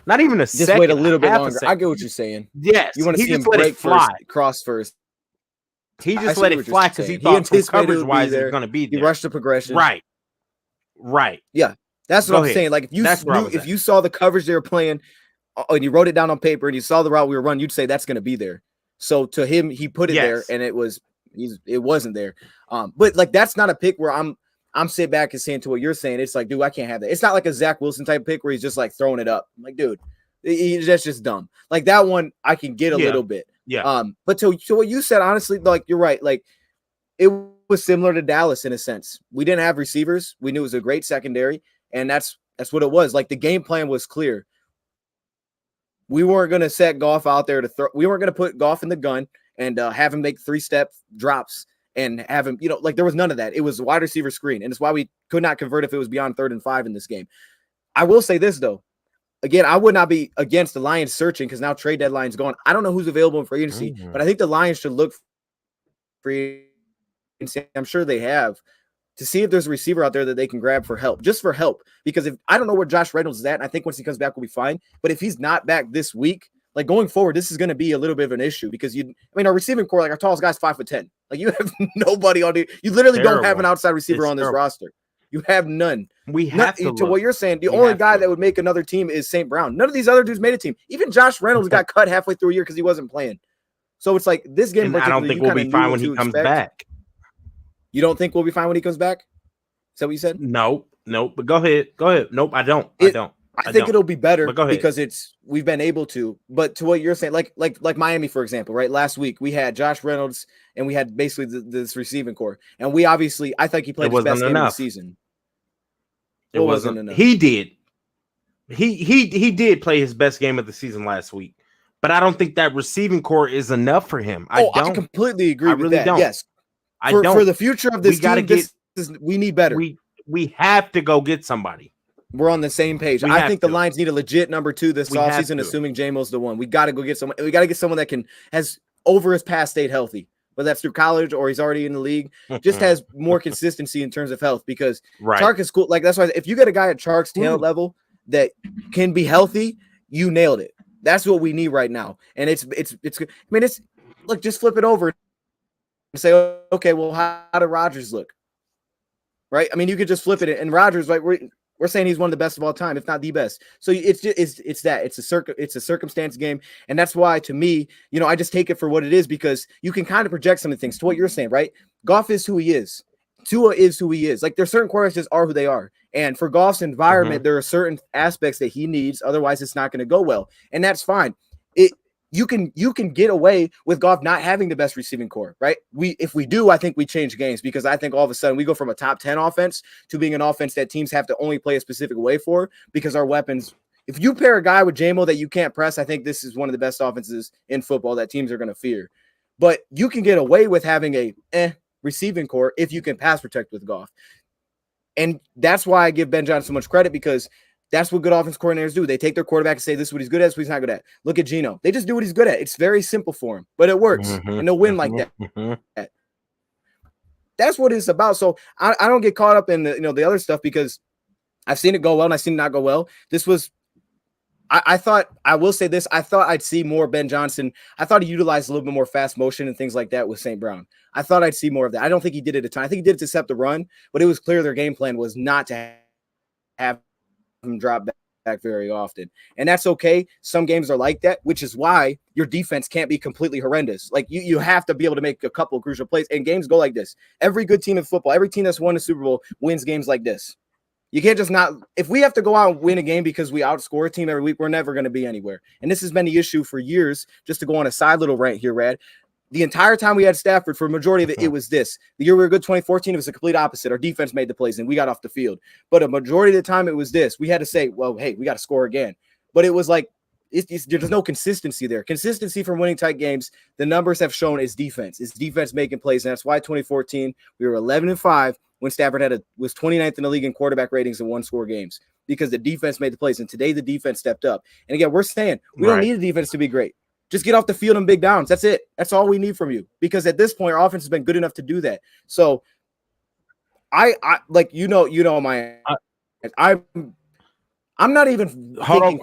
not even a second. Just wait a little bit longer. I get what you're saying. Yes, you want to see him let break it fly, cross first. He just let it fly because he thought coverage wise it was going to be there. He rushed the progression. Right. Yeah, that's what I'm saying. Like, if you saw the coverage they were playing, and you wrote it down on paper, and you saw the route we were running, you'd say that's going to be there. So to him, he put it there, and it wasn't there. But like, that's not a pick where I'm sitting back and saying to what you're saying. It's like, dude, I can't have that. It's not like a Zach Wilson type pick where he's just like throwing it up. I'm like, dude, that's just dumb. Like, that one I can get a little bit. Yeah. But to what you said, honestly, like, you're right. Like, it was similar to Dallas in a sense. We didn't have receivers. We knew it was a great secondary, and that's what it was. Like, the game plan was clear. We weren't going to set Goff out there to throw. We weren't going to put Goff in the gun and have him make 3-step drops and have him, like, there was none of that. It was wide receiver screen, and it's why we could not convert if it was beyond 3rd and 5 in this game. I will say this, though. Again, I would not be against the Lions searching because now trade deadline's gone. I don't know who's available in free agency, but I think the Lions should look free agency. I'm sure they have, to see if there's a receiver out there that they can grab for help, just for help. Because if I don't know where Josh Reynolds is at, and I think once he comes back, we'll be fine. But if he's not back this week, like, going forward, this is going to be a little bit of an issue because our receiving core, like, our tallest guy's 5'10". Like, you have nobody on you literally don't have an outside receiver on this roster. You have none. We have to what you're saying. The only guy that would make another team is St. Brown. None of these other dudes made a team. Even Josh Reynolds got cut halfway through a year because he wasn't playing. So it's like this game. I don't think we'll be fine when he comes back. You don't think we'll be fine when he comes back? Is that what you said? No. But go ahead. Nope, I don't. I think it'll be better because we've been able to. But to what you're saying, like Miami, for example, right? Last week we had Josh Reynolds and we had basically this receiving core, and we obviously, I think he played his best game of the season. It wasn't enough. He did. He did play his best game of the season last week, but I don't think that receiving core is enough for him. I completely agree with that. Don't. Yes, for the future of this team, we need better. We have to go get somebody. We're on the same page. I think the Lions need a legit number 2 this offseason, assuming J-Mo's the one. We got to go get someone. We got to get someone that has over his past stayed healthy, whether that's through college or he's already in the league, just has more consistency in terms of health, because Chark is cool. Like, that's why if you get a guy at Chark's talent level that can be healthy, you nailed it. That's what we need right now. And it's look, just flip it over and say, okay, well, how did Rodgers look? Right? I mean, you could just flip it, and Rodgers, like, we're saying he's one of the best of all time, if not the best. So it's a circumstance game, and that's why, to me, I just take it for what it is, because you can kind of project some of the things to what you're saying, right? Goff is who he is. Tua is who he is. Like, there's certain quarterbacks just are who they are, and for Goff's environment, there are certain aspects that he needs. Otherwise, it's not going to go well, and that's fine. You can get away with Goff not having the best receiving core, right? If we do, I think we change games, because I think all of a sudden we go from a top 10 offense to being an offense that teams have to only play a specific way for, because our weapons If you pair a guy with JMO that you can't press, I think this is one of the best offenses in football that teams are going to fear. But you can get away with having a receiving core if you can pass protect with Goff. And that's why I give Ben Johnson so much credit, because that's what good offense coordinators do. They take their quarterback and say, this is what he's good at, this is what he's not good at. Look at Geno. They just do what he's good at. It's very simple for him, but it works. And they'll win like that. That's what it's about. So I don't get caught up in the other stuff, because I've seen it go well and I've seen it not go well. This was I thought, I will say this, I thought I'd see more Ben Johnson. I thought he utilized a little bit more fast motion and things like that with St. Brown. I thought I'd see more of that. I don't think he did it a ton. I think he did it to set the run, but it was clear their game plan was not to have him drop back very often. And that's okay. Some games are like that, which is why your defense can't be completely horrendous. Like you have to be able to make a couple of crucial plays, and games go like this. Every good team in football, every team that's won a Super Bowl wins games like this. You can't just not – if we have to go out and win a game because we outscore a team every week, we're never going to be anywhere. And this has been the issue for years. Just to go on a side little rant here, Rad. The entire time we had Stafford, for a majority of it, it was this. The year we were good, 2014, it was the complete opposite. Our defense made the plays, and we got off the field. But a majority of the time, it was this. We had to say, well, hey, we got to score again. But it was like there's no consistency there. Consistency from winning tight games, the numbers have shown, is defense. It's defense making plays, and that's why 2014, we were 11-5. When Stafford was 29th in the league in quarterback ratings in one-score games, because the defense made the plays. And today the defense stepped up. And again, we're saying we don't need a defense to be great. Just get off the field in big downs. That's it. That's all we need from you. Because at this point, our offense has been good enough to do that. So I like I'm not even hold on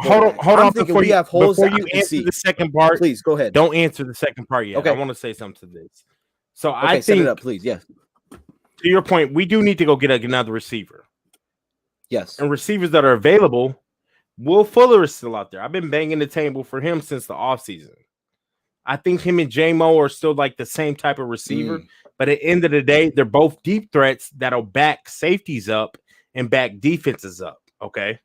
before you have holes before you answer the second part. Please go ahead. Don't answer the second part yet. Okay. I want to say something to this. So okay, I think set it up, please. Yes. To your point, we do need to go get another receiver. Yes. And receivers that are available, Will Fuller is still out there. I've been banging the table for him since the offseason. I think him and J-Mo are still like the same type of receiver. But at the end of the day, they're both deep threats that'll back safeties up and back defenses up. Okay.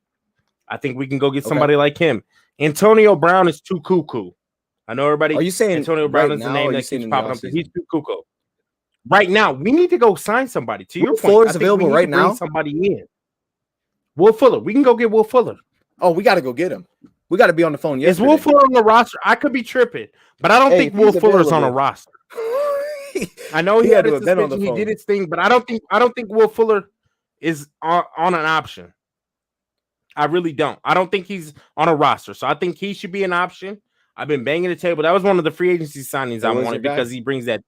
I think we can go get somebody like him. Antonio Brown is too cuckoo. I know everybody. Are you saying Antonio Brown is the name that keeps popping up? He's too cuckoo. Right now, we need to go sign somebody. To your point, Fuller's available right now. Somebody in. Will Fuller. We can go get Will Fuller. Oh, we got to go get him. We got to be on the phone. Is Will Fuller on the roster? I could be tripping, but I don't think Will Fuller's on a roster. I know he had a suspension. He did his thing, but I don't think Will Fuller is on an option. I really don't. I don't think he's on a roster, so I think he should be an option. I've been banging the table. That was one of the free agency signings I wanted because he brings that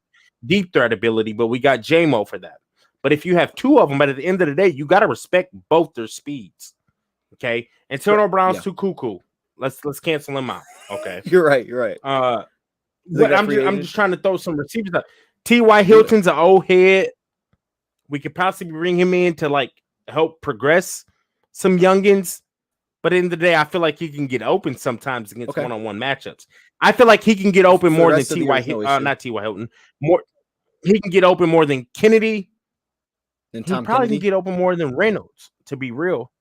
deep threat ability, but we got J-Mo for that. But if you have two of them, but at the end of the day, you got to respect both their speeds. Okay. Antonio Brown's too cuckoo. Let's cancel him out. Okay. You're right. But I'm just trying to throw some receivers out. T.Y. Hilton's an old head. We could possibly bring him in to like help progress some youngins. But in the day, I feel like he can get open sometimes against one-on-one matchups. I feel like he can get open more than T.Y. Not T.Y. Hilton. He can get open more than Kennedy. He probably can get open more than Reynolds, to be real.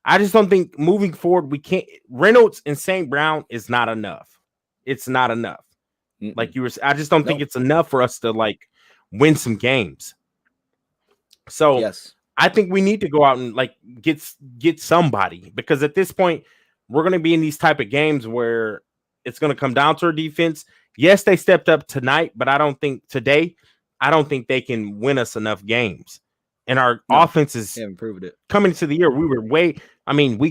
I just don't think moving forward, we can't. Reynolds and St. Brown is not enough. It's not enough. Like you were, I just don't think it's enough for us to like win some games. So I think we need to go out and like get somebody, because at this point we're going to be in these type of games where it's going to come down to our defense. Yes, they stepped up tonight, but I don't think they can win us enough games. And our offense is improved it. Coming to the year, we were week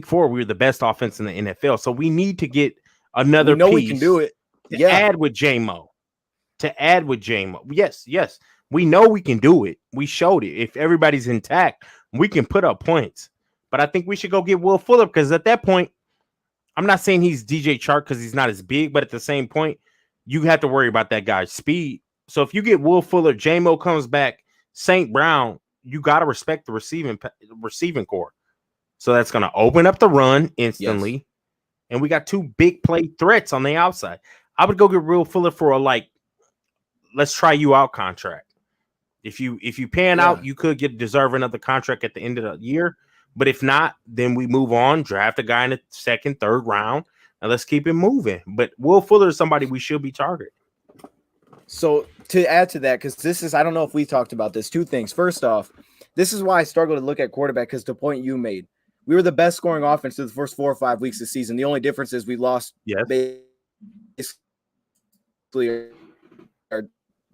4, we were the best offense in the NFL. So we need to get another piece. We can do it. To add with J-Mo. Yes. We know we can do it. We showed it. If everybody's intact, we can put up points. But I think we should go get Will Fuller, because at that point, I'm not saying he's DJ Chark because he's not as big, but at the same point, you have to worry about that guy's speed. So if you get Will Fuller, J-Mo comes back, St. Brown, you got to respect the receiving core. So that's going to open up the run instantly. Yes. And we got 2 big play threats on the outside. I would go get Will Fuller for a let's try you out contract. If you pan out, you could deserve another contract at the end of the year. But if not, then we move on, draft a guy in the 2nd, 3rd round, and let's keep it moving. But Will Fuller is somebody we should be targeting. So to add to that, because I don't know if we talked about this, 2 things. First off, this is why I struggle to look at quarterback, because the point you made, We were the best scoring offense through the first 4 or 5 weeks of the season. The only difference is we lost Yes. basically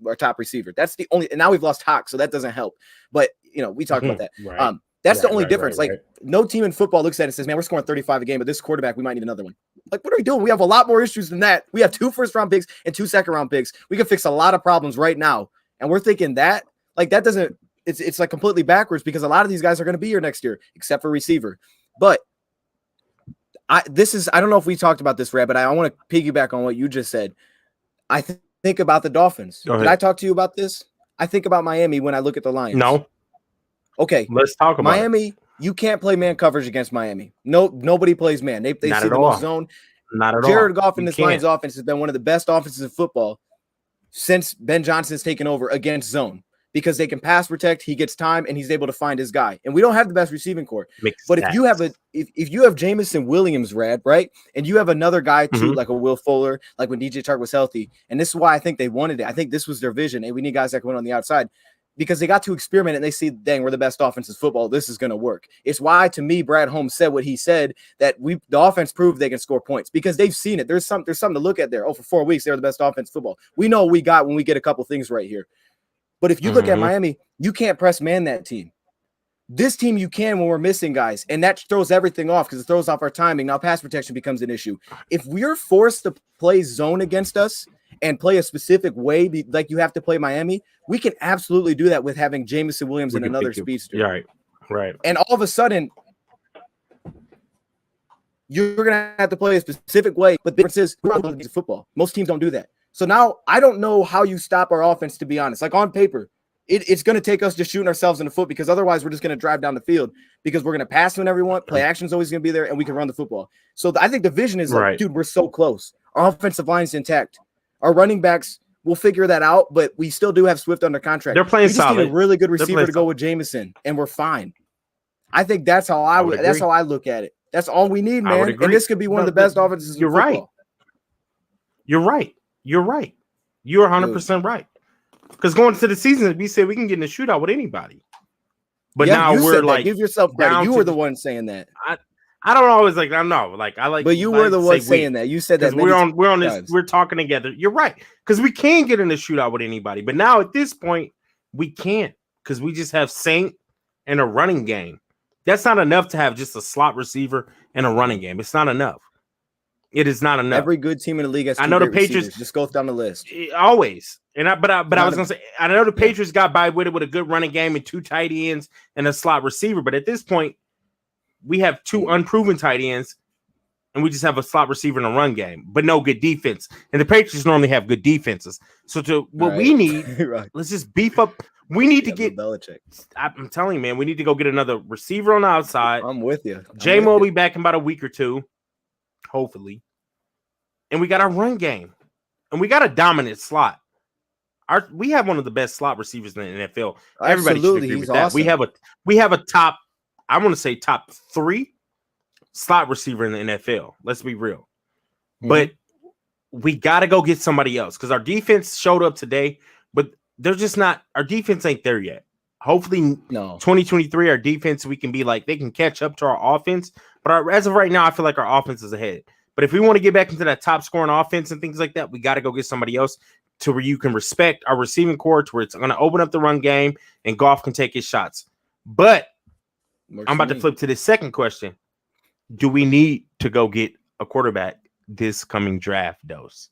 our top receiver. That's the only, and now we've lost Hawk, so that doesn't help. But we talked about that. Right. That's the only difference. Right. No team in football looks at it and says, man, we're scoring 35 a game, but this quarterback, we might need another one. Like, what are we doing? We have a lot more issues than that. We have 2 first-round picks and 2 second-round picks. We can fix a lot of problems right now. And we're thinking that, that doesn't, it's like completely backwards because a lot of these guys are going to be here next year, except for receiver. But I don't know if we talked about this, Rad, but I want to piggyback on what you just said. I think about the Dolphins. Did I talk to you about this? I think about Miami when I look at the Lions. No. Okay. Let's talk about Miami. You can't play man coverage against Miami. Nobody plays man. They see the most zone. Not at all. Jared Goff in this Lions offense has been one of the best offenses in football since Ben Johnson has taken over against zone because they can pass protect. He gets time and he's able to find his guy. And we don't have the best receiving core. But if you have if you have Jamison Williams, Rad, right, and you have another guy too, like a Will Fuller, like when DJ Chark was healthy, and this is why I think they wanted it. I think this was their vision, and we need guys that can win on the outside. Because they got to experiment and they see, dang, we're the best offense in football. This is going to work. It's why, to me, Brad Holmes said what he said, that the offense proved they can score points because they've seen it. There's something to look at there. Oh, for 4 weeks, they're the best offense in football. We know what we got when we get a couple things right here. But if you look at Miami, you can't press man that team. This team you can when we're missing guys, and that throws everything off because it throws off our timing. Now pass protection becomes an issue. If we're forced to play zone against us and play a specific way, like you have to play Miami, we can absolutely do that with having Jamison Williams and another speedster. Right. And all of a sudden, you're going to have to play a specific way. But the difference is, we're not football. Most teams don't do that. So now I don't know how you stop our offense, to be honest. Like on paper, it's going to take us just shooting ourselves in the foot because otherwise we're just going to drive down the field because we're going to pass whenever we want. Play action is always going to be there, and we can run the football. So I think the vision is like, dude, we're so close. Our offensive line is intact. Our running backs, we'll figure that out, but we still do have Swift under contract. They're playing solid. We just need a really good receiver to go with Jamison, and we're fine. I think that's how I look at it. That's all we need, man. And this could be one of the best offenses in football. You're right. You're 100% right. Because going into the season, we said we can get in a shootout with anybody. But now we're like, give yourself credit. You were the one saying that. I don't always like. I know, like I like. But you were the one saying that. You said that we're on this. We're talking together. You're right, because we can get in a shootout with anybody. But now at this point, we can't because we just have Saint and a running game. That's not enough to have just a slot receiver and a running game. It's not enough. It is not enough. Every good team in the league has. I know the Patriots. Just go down the list. Always. I was gonna say, I know the Patriots got by with it with a good running game and 2 tight ends and a slot receiver. But at this point, we have 2 unproven tight ends, and we just have a slot receiver in a run game, but no good defense. And the Patriots normally have good defenses. So we need, let's just beef up. We need to get Belichick. I'm telling you, man, we need to go get another receiver on the outside. I'm with you. J-Mo will be back in about a week or 2, hopefully. And we got our run game, and we got a dominant slot. We have one of the best slot receivers in the NFL. Everybody should agree with that. Awesome. We have a top. I want to say top 3 slot receiver in the NFL. Let's be real. But we got to go get somebody else because our defense showed up today, but they're just not. Our defense ain't there yet. Hopefully, 2023, our defense, we can be like, they can catch up to our offense. But as of right now, I feel like our offense is ahead. But if we want to get back into that top scoring offense and things like that, we got to go get somebody else to where you can respect our receiving core, to where it's going to open up the run game and Goff can take his shots. But I'm about to flip to this second question. Do we need to go get a quarterback this coming draft, Dose?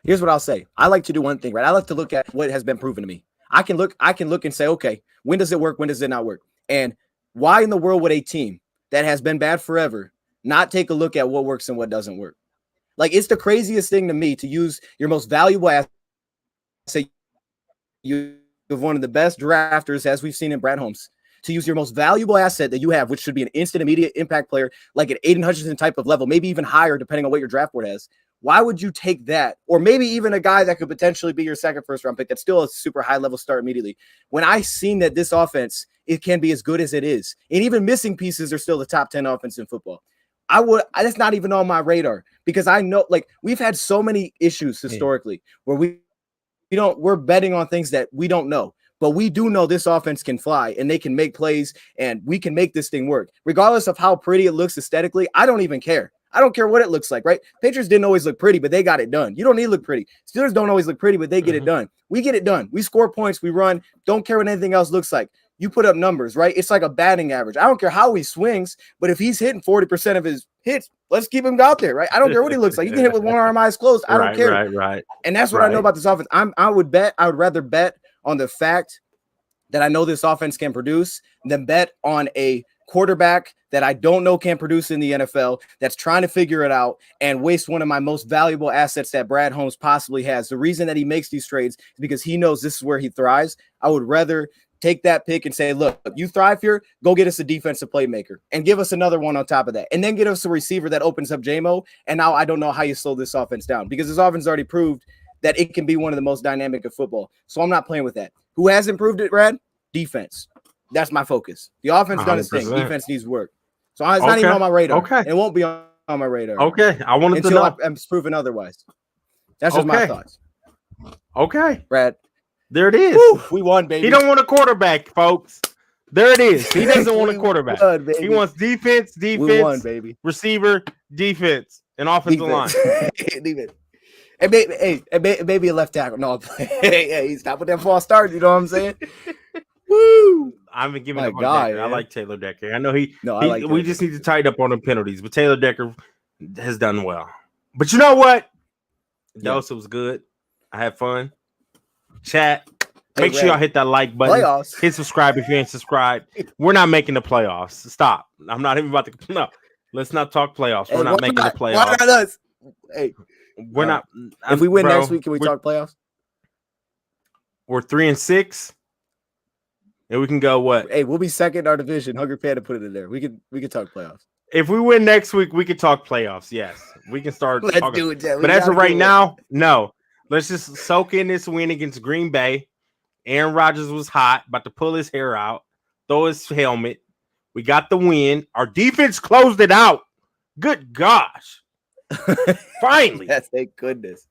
Here's what I'll say. I like to do one thing, right? I like to look at what has been proven to me. I can look and say, okay, when does it work? When does it not work? And why in the world would a team that has been bad forever not take a look at what works and what doesn't work? Like, it's the craziest thing to me to use your most valuable asset. Say you have one of the best drafters, as we've seen in Brad Holmes, to use your most valuable asset that you have, which should be an instant, immediate impact player, like an Aiden Hutchinson type of level, maybe even higher, depending on what your draft board has. Why would you take that? Or maybe even a guy that could potentially be your second first-round pick that's still a super high-level start immediately. When I seen that this offense, it can be as good as it is, and even missing pieces are still the top 10 offense in football. That's not even on my radar because I know, like, we've had so many issues historically where we're betting on things that we don't know. But we do know this offense can fly and they can make plays and we can make this thing work. Regardless of how pretty it looks aesthetically, I don't even care. I don't care what it looks like, right? Patriots didn't always look pretty, but they got it done. You don't need to look pretty. Steelers don't always look pretty, but they get it done. We get it done. We score points. We run. Don't care what anything else looks like. You put up numbers, right? It's like a batting average. I don't care how he swings, but if he's hitting 40% of his hits, let's keep him out there, right? I don't care what he looks like. You can hit with one arm, eyes closed. I don't care. Right. And that's what I know about this offense. I would rather bet on the fact that I know this offense can produce than bet on a quarterback that I don't know can produce in the NFL that's trying to figure it out and waste one of my most valuable assets that Brad Holmes possibly has. The reason that he makes these trades is because he knows this is where he thrives. I would rather take that pick and say, look, you thrive here, go get us a defensive playmaker and give us another one on top of that. And then get us a receiver that opens up JMO. And now I don't know how you slow this offense down because this offense already proved that it can be one of the most dynamic of football. So I'm not playing with that. Who has improved it, Brad? Defense. That's my focus. The offense done its thing. Defense needs work. So it's not even on my radar. Okay. It won't be on my radar. Okay. I wanted to until know. I'm proven otherwise. That's just my thoughts. Okay. Brad. There it is. Woo, we won, baby. He don't want a quarterback, folks. There it is. He doesn't want a quarterback. He wants defense, we won, baby. receiver, defense, and offensive line. Defense. And maybe a left tackle. No, I'm playing. Hey, stop with that false start. You know what I'm saying? Woo! I'm giving My up on God, Decker. man. I like Taylor Decker. I know we Taylor just need to tighten up on the penalties, but Taylor Decker has done well. But you know what? Dose was good. I had fun. Chat. Make sure y'all hit that like button. Playoffs. Hit subscribe if you ain't subscribed. We're not making the playoffs. Stop. I'm not even about to. No. Let's not talk playoffs. We're not making the playoffs. Why not us? Hey, we're not. If we win next week, can we talk playoffs? We're 3-6. And we can go what? Hey, we'll be second in our division. Hungry Panda put it in there. We could talk playoffs. If we win next week, we could talk playoffs. Yes, we can start. Let's talking. do it, Jeff. But as of right now, no. Let's just soak in this win against Green Bay. Aaron Rodgers was hot, about to pull his hair out, throw his helmet. We got the win. Our defense closed it out. Good gosh. Finally. Yes, thank goodness.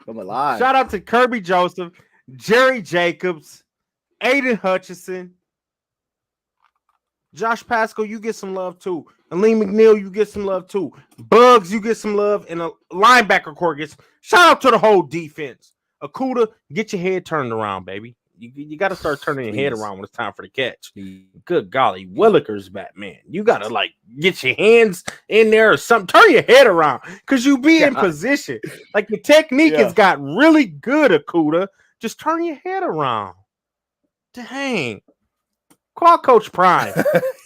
I'm alive. Shout out to Kirby Joseph, Jerry Jacobs, Aiden Hutchinson, Josh Pascal, you get some love too. Aleem McNeil, you get some love too. Bugs, you get some love. And a linebacker core gets. Shout out to the whole defense. Akuda, get your head turned around, baby. You got to start turning your head around when it's time for the catch. Good golly, Williker's back, man. You got to like get your hands in there or something. Turn your head around because you be in position. Like your technique has got really good, Akuda. Just turn your head around. Dang. Call Coach Prime.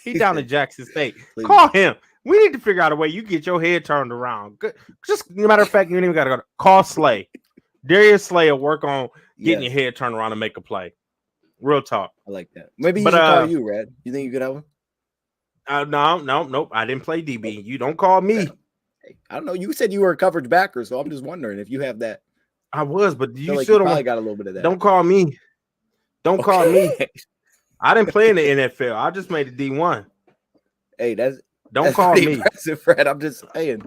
He down in Jackson State. Call him. We need to figure out a way you get your head turned around. Good. Just matter of fact, you ain't even got to go. Call Slay. Darius Slay will work on getting your head turned around and make a play. Real talk. I like that. Maybe he should call you, Rad. You think you could have one? Nope. I didn't play DB. You don't call me. Hey, I don't know. You said you were a coverage backer, so I'm just wondering if you have that. I was, but you like still probably got a little bit of that. Don't call me. Don't call me. I didn't play in the NFL. I just made the D1. Hey, that's call me. Impressive, Fred. I'm just saying.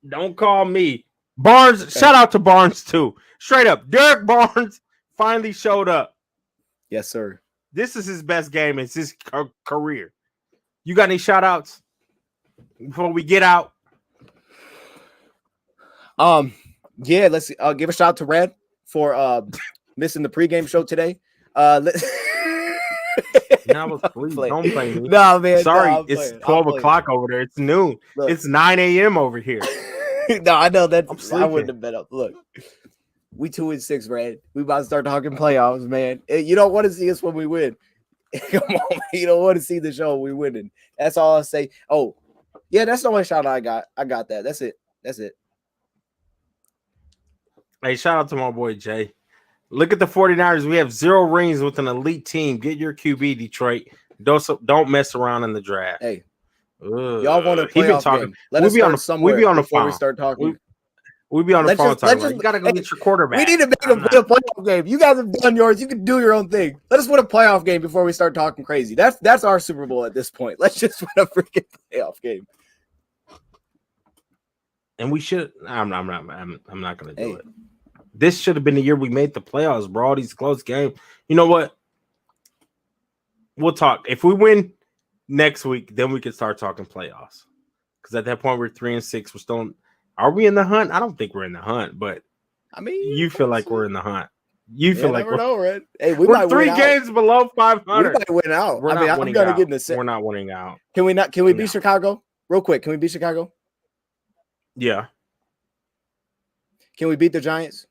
Don't call me. Barnes, shout out to Barnes too. Straight up, Derek Barnes finally showed up. Yes, sir. This is his best game in his career. You got any shout outs before we get out? Yeah, let's give a shout out to Rad for missing the pregame show today. Now, please don't play me. No, man. Sorry, it's 12 o'clock over there. It's noon. Look. It's 9 a.m. over here. No, I know that. I wouldn't have been up. Look, we 2-6, Rad. We about to start talking playoffs, man. You don't want to see us when we win. Come on, man. You don't want to see the show when we winning. That's all I say. Oh, yeah, that's the only shout out I got. I got that. That's it. Hey, shout out to my boy Jay. Look at the 49ers. We have 0 rings with an elite team. Get your QB, Detroit. Don't mess around in the draft. Hey, y'all want to play game? Let us start somewhere. We be on the before phone. We start talking. We be on the phone talking. You got to go get your quarterback. We need to make a playoff game. You guys have done yours. You can do your own thing. Let us win a playoff game before we start talking crazy. That's our Super Bowl at this point. Let's just win a freaking playoff game. And we should. I'm not going to do it. This should have been the year we made the playoffs, bro. All these close games. You know what? we'll talk. If we win next week, then we can start talking playoffs. Because at that point, we're 3-6. We're still. Are we in the hunt? I don't think we're in the hunt, but I mean, you feel like we're in the hunt. You feel like never know, right? Hey, we we're might 3 win games below We 500. might win out. We're I mean, not I'm winning gonna out. get in the We're not winning out. Can we not? Can we beat No. Chicago real quick? Can we beat Chicago? Yeah. Can we beat the Giants?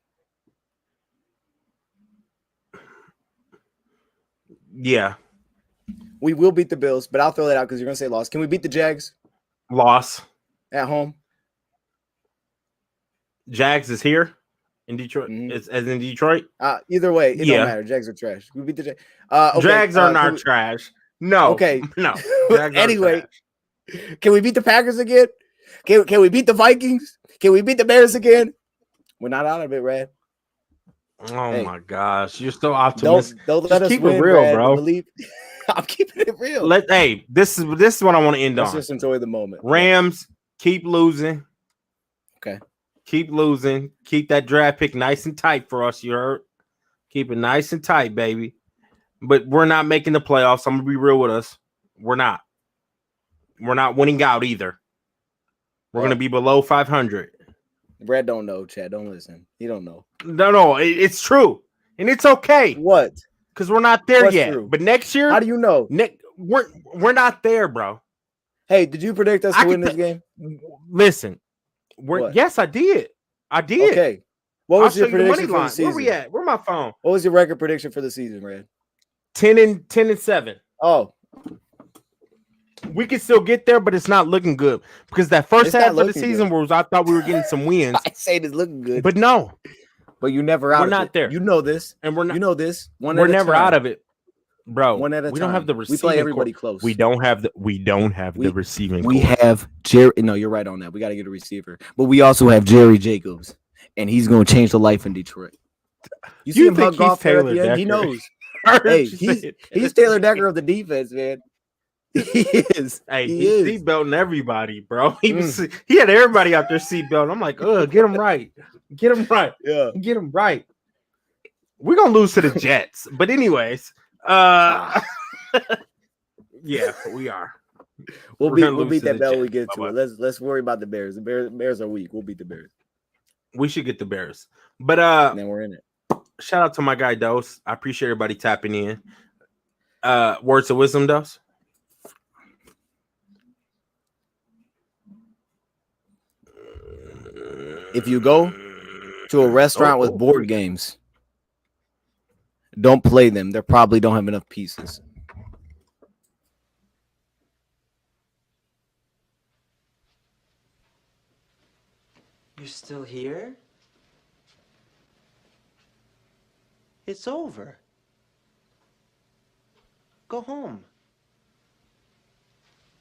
Yeah. We will beat the Bills, but I'll throw that out because you're gonna say loss. Can we beat the Jags Loss. at home? Jags is here in Detroit. Mhm. It's as in Detroit. Either way, it Yeah. don't matter. Jags are trash. We beat the Jags. Okay, Jags are can not we- trash. No. Okay. No. Jags Anyway. are trash. Can we beat the Packers again? Can we beat the Vikings? Can we beat the Bears again? We're not out of it, Rad. Oh Hey. my gosh, you're so optimistic. Don't Just let us keep it win, real, Rad. bro. Believe. I'm keeping it real. Hey, this is what I want to end Let's on. just enjoy the moment. Rams keep losing. Okay. Keep losing. Keep that draft pick nice and tight for us. You heard? Keep it nice and tight, baby. But we're not making the playoffs. I'm gonna be real with us. We're not. We're not winning out either. We're gonna be below 500. Brad don't know, Chad. Don't listen. He don't know. No, it's true, and it's okay What? because we're not there What's yet. true? But next year, How do you know? we're not there, bro. Hey, did you predict us I to win can this game? Listen, What? yes, I did. I did. Okay. What I'll was show your you the money prediction for line. the season? Where we at? Where my phone? What was your record prediction for the season, Rad? 10-7. Oh, We can still get there, but it's not looking good because that first It's not half of the looking season was I thought we were getting some wins, I say it's looking good, but no, but you're never out. we're of not it. there. You know this. and we're not. You know this. We're never out of it, bro. One at a we time. don't have the We receiving. play everybody core. close. We don't have the. We don't have We- the receiving. We core. have Jerry. No, you're right on that. We got to get a receiver, but we also have Jerry Jacobs, and he's going to change the life in Detroit. You see You him think hug off he's there at Taylor the end. He Decker? knows. Hey, he's Taylor Decker of the defense, man. He is. Hey, he he's is. seatbelting everybody, bro. He had everybody out there seatbelting. I'm like, get him right. Get him right. Yeah. Get him right. We're gonna lose to the Jets. But anyways, yeah, we are. We'll We're beat gonna we'll lose beat to that the bell when we Jets. get to Bye-bye. it. Let's worry about the Bears. The Bears are weak. We'll beat the Bears. We should get the Bears. But And then we're in it. shout out to my guy Dose. I appreciate everybody tapping in. Words of wisdom, Dose. If you go to a restaurant with board games, don't play them. They probably don't have enough pieces. You're still here? It's over. Go home.